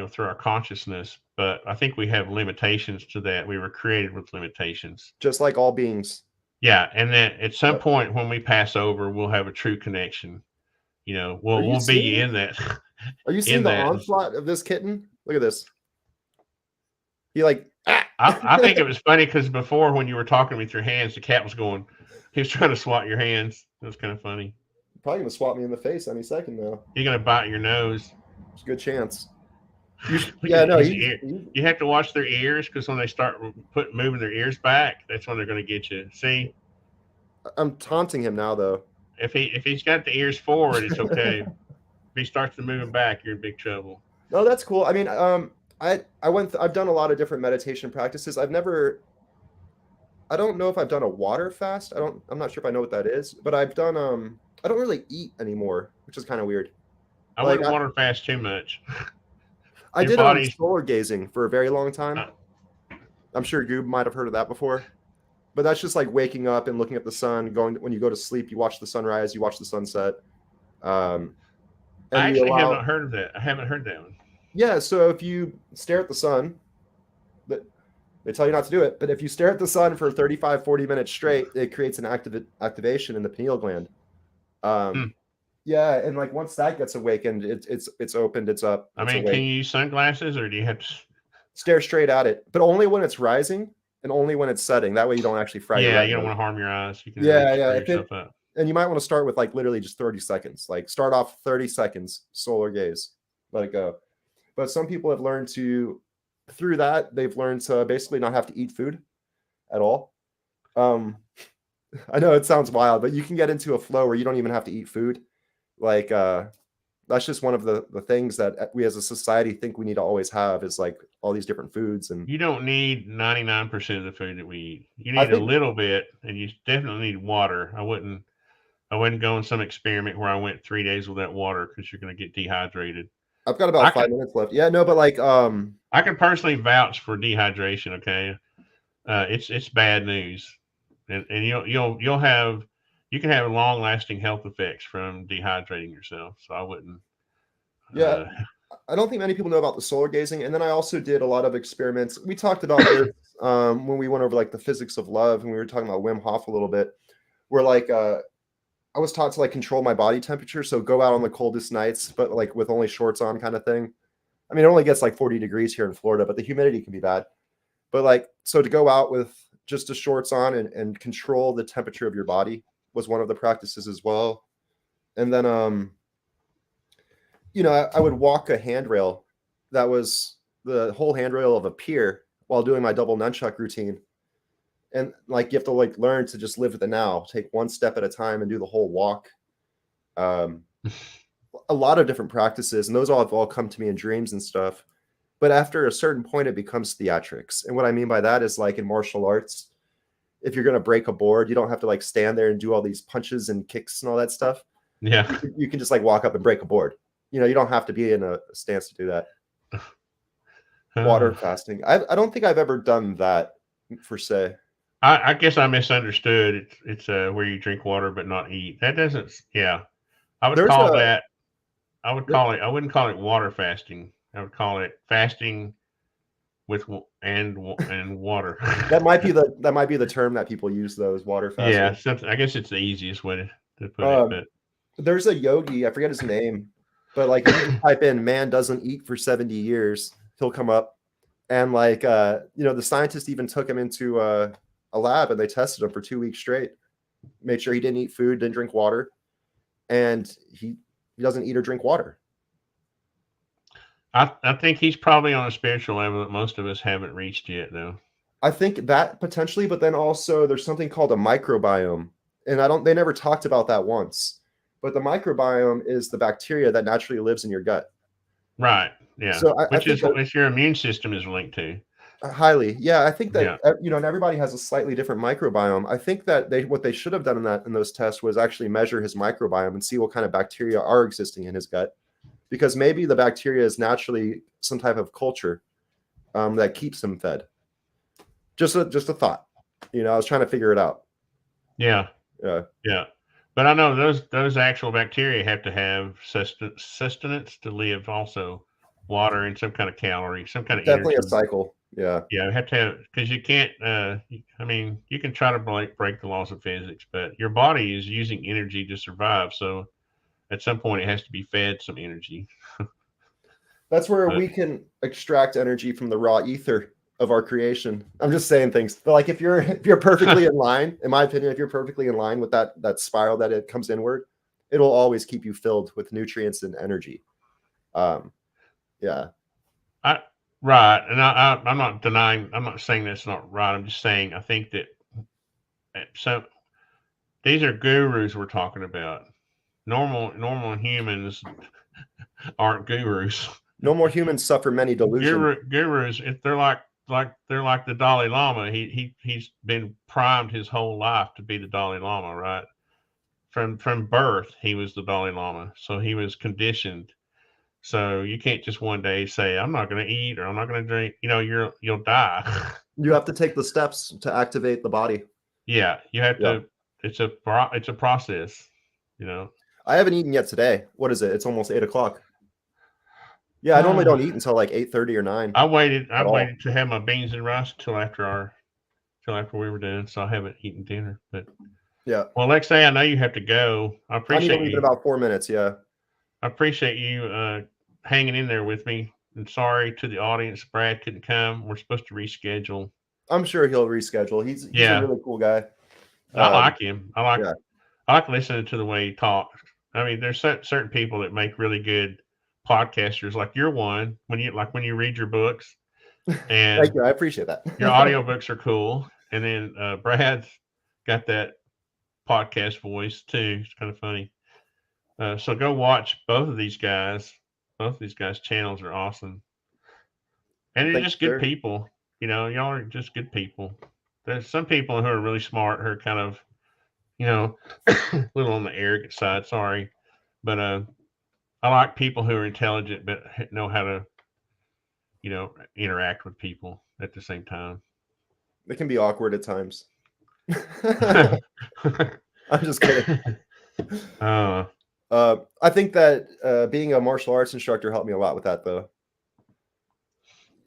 through our consciousness, but I think we have limitations to that. We were created with limitations. just like all beings. Yeah, and then at some Yep. point when we pass over, we'll have a true connection. Are you We'll be seeing? in that. Are you seeing In the that, onslaught of this kitten? Look at this. He like. Ah! I think it was funny because before when you were talking with your hands, the cat was going. He was trying to swat your hands. It was kind of funny. Probably gonna swat me in the face any second now. He's gonna bite your nose. There's a good chance. Look Yeah, at no, his he's, ear. You have to watch their ears because when they start moving their ears back, that's when they're going to get you. See, I'm taunting him now though. if he's got the ears forward, it's okay. If he starts to move them back, you're in big trouble. No, that's cool. I mean, I've done a lot of different meditation practices. I don't know if I've done a water fast. I'm not sure if I know what that is, but I've done I don't really eat anymore, which is kind of weird. I Like wouldn't water fast too much. I Your did body's solar gazing for a very long time. I'm sure Goob might have heard of that before. But that's just like waking up and looking at the sun, when you go to sleep, you watch the sunrise, you watch the sunset. And I actually have not heard of that. I haven't heard that one. Yeah, so if you stare at the sun, they tell you not to do it, but if you stare at the sun for 35, 40 minutes straight, it creates an activation in the pineal gland. Yeah, and like once that gets awakened, it's opened, it's up. I mean, can you use sunglasses or do you have to stare straight at it? But only when it's rising and only when it's setting. That way you don't actually fry your retina. You don't want to harm your eyes. You can yourself up. And you might want to start with like literally just 30 seconds. Like start off 30 seconds, solar gaze, let it go. But some people have learned through that, they've learned to basically not have to eat food at all. I know it sounds wild, but you can get into a flow where you don't even have to eat food. Like that's just one of the things that we as a society think we need to always have is like all these different foods. And you don't need 99% of the food that we eat. You need a little bit, and you definitely need water. I wouldn't go on some experiment where I went 3 days without water because you're going to get dehydrated. I've got about 5 minutes left. Yeah, no, but like I can personally vouch for dehydration. Okay, it's bad news, and you can have long lasting health effects from dehydrating yourself. So I wouldn't. Yeah, I don't think many people know about the solar gazing. And then I also did a lot of experiments. We talked about this when we went over like the physics of love, and we were talking about Wim Hof a little bit. Where like I was taught to like control my body temperature, so go out on the coldest nights, but like with only shorts on, kind of thing. I mean, it only gets like 40 degrees here in Florida, but the humidity can be bad. But like, so to go out with just the shorts on and control the temperature of your body was one of the practices as well. And then, I would walk a handrail that was the whole handrail of a pier while doing my double nunchuck routine. And like, you have to like learn to just live with the now, take one step at a time and do the whole walk. A lot of different practices, and those all come to me in dreams and stuff. But after a certain point, it becomes theatrics. And what I mean by that is like in martial arts, if you're going to break a board, you don't have to like stand there and do all these punches and kicks and all that stuff. Yeah. You can just like walk up and break a board. You don't have to be in a stance to do that. Water fasting. I don't think I've ever done that per se. I guess I misunderstood. It's where you drink water but not eat. That doesn't. Yeah, I would call that. I would call it. I wouldn't call it water fasting. I would call it fasting with and water. That might be the term that people use though, is water fasting. Yeah, I guess it's the easiest way to put it. But there's a yogi, I forget his name, but like if you just type in "man doesn't eat for 70 years," he'll come up. And like the scientists even took him into a lab and they tested him for 2 weeks straight, made sure he didn't eat food, didn't drink water, and he doesn't eat or drink water. I think he's probably on a spiritual level that most of us haven't reached yet, though. I think that potentially, but then also there's something called a microbiome, and they never talked about that once. But the microbiome is the bacteria that naturally lives in your gut. Right. Yeah. So I Which think is that what your immune system is linked to. highly, yeah, I think that Yeah. and everybody has a slightly different microbiome. I think that what they should have done in those tests was actually measure his microbiome and see what kind of bacteria are existing in his gut, because maybe the bacteria is naturally some type of culture that keeps him fed. Just a thought. I was trying to figure it out. Yeah. Yeah. Yeah. But I know those actual bacteria have to have sustenance to live also. Water and some kind of calorie, some kind of Definitely a energy. cycle. Yeah. Yeah, you have to have, because you can't. I mean, you can try to break the laws of physics, but your body is using energy to survive. So at some point, it has to be fed some energy. That's where But we can extract energy from the raw ether of our creation. I'm just saying things. But like if you're perfectly in line, in my opinion, if you're perfectly in line with that spiral that it comes inward, it'll always keep you filled with nutrients and energy. Yeah. I right, and I'm not denying. I'm not saying that's not right. I'm just saying I think that some these are gurus we're talking about. Normal humans aren't gurus. No more humans suffer many delusions. Gurus, if they're like the Dalai Lama. He's been primed his whole life to be the Dalai Lama, right? From birth, he was the Dalai Lama, so he was conditioned. So you can't just one day say, "I'm not going to eat" or "I'm not going to drink." You'll die. You have to take the steps to activate the body. Yeah, you have Yeah. to. It's a process. You know. I haven't eaten yet today. What is it? It's almost 8 o'clock. Yeah, I normally don't eat until like 8:30 or 9 I waited. I at all. waited to have my beans and rice till after we were done, so I haven't eaten dinner. But Yeah. well, Alexei, I know you have to go. I need to leave in about 4 minutes. Yeah. I appreciate you hanging in there with me. And sorry to the audience, Brad couldn't come. We're supposed to reschedule. I'm sure he'll reschedule. He's a Yeah, really cool guy. I like him. Yeah. I like listening to the way he talks. I mean, there's certain people that make really good podcasters, like you're one. When you read your books, and Thank you. I appreciate that. your audiobooks are cool. And then Brad's got that podcast voice too. It's kind of funny. So go watch both of these guys. Both of these guys' channels are awesome. And they're Thank just you, good sir. people. Y'all are just good people. There's some people who are really smart who are kind of, a little on the arrogant side. Sorry. But I like people who are intelligent but know how to, interact with people at the same time. It can be awkward at times. I'm just kidding. I think that being a martial arts instructor helped me a lot with that, though.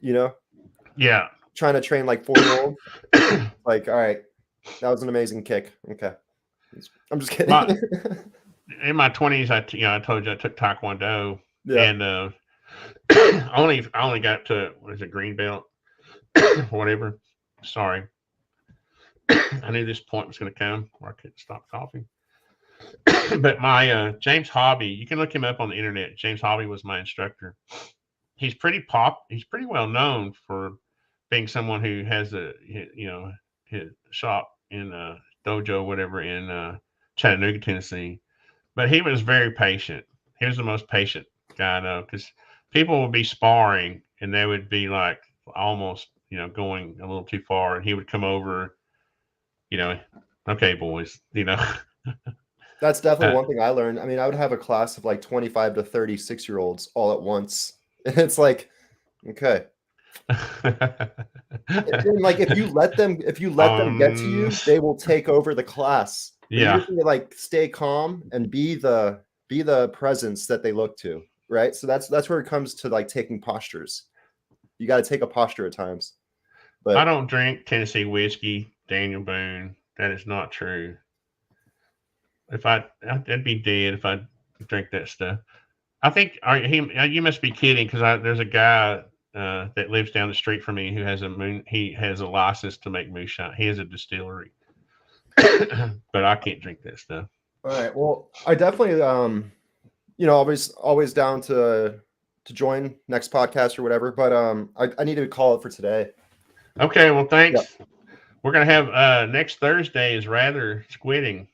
Yeah. Trying to train like 4-year-olds. Like, all right, that was an amazing kick. Okay. I'm just kidding. In my 20s, I told you I took Taekwondo, Yeah. and I only got to what is it, green belt, whatever. Sorry, I knew this point was going to come where I couldn't stop coughing. But my James Hobby, you can look him up on the internet. James Hobby was my instructor. He's pretty well known for being someone who has his shop in dojo, whatever, in Chattanooga, Tennessee. But he was very patient. He was the most patient guy I know, because people would be sparring and they would be like almost, going a little too far, and he would come over, okay, boys, That's definitely one thing I learned. I mean, I would have a class of like 25 to 36-year-olds all at once. And it's like, okay. And like if you let them get to you, they will take over the class. But you Yeah. just need to like stay calm and be the presence that they look to, right? So that's where it comes to like taking postures. You got to take a posture at times. But I don't drink Tennessee whiskey, Daniel Boone. That is not true. I'd be dead if I drink that stuff. I think you must be kidding, because there's a guy that lives down the street from me who has a license to make moonshine. He has a distillery, but I can't drink that stuff. all right, well, I definitely always down to join next podcast or whatever. But I need to call it for today. Okay, well, thanks. Yep. We're gonna have next Thursday is rather squidding.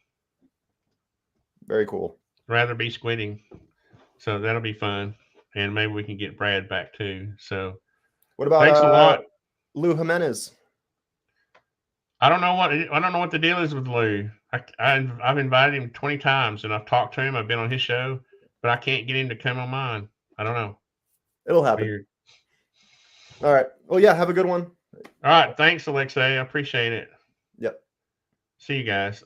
Very cool. Rather be squidding. So that'll be fun. And maybe we can get Brad back too. So What about thanks a lot. Lou Jimenez? I don't know what the deal is with Lou. I've invited him 20 times and I've talked to him. I've been on his show, but I can't get him to come on mine. I don't know. It'll happen. Weird. All right. Well, yeah. Have a good one. All right. Thanks, Alexei. I appreciate it. Yep. See you guys.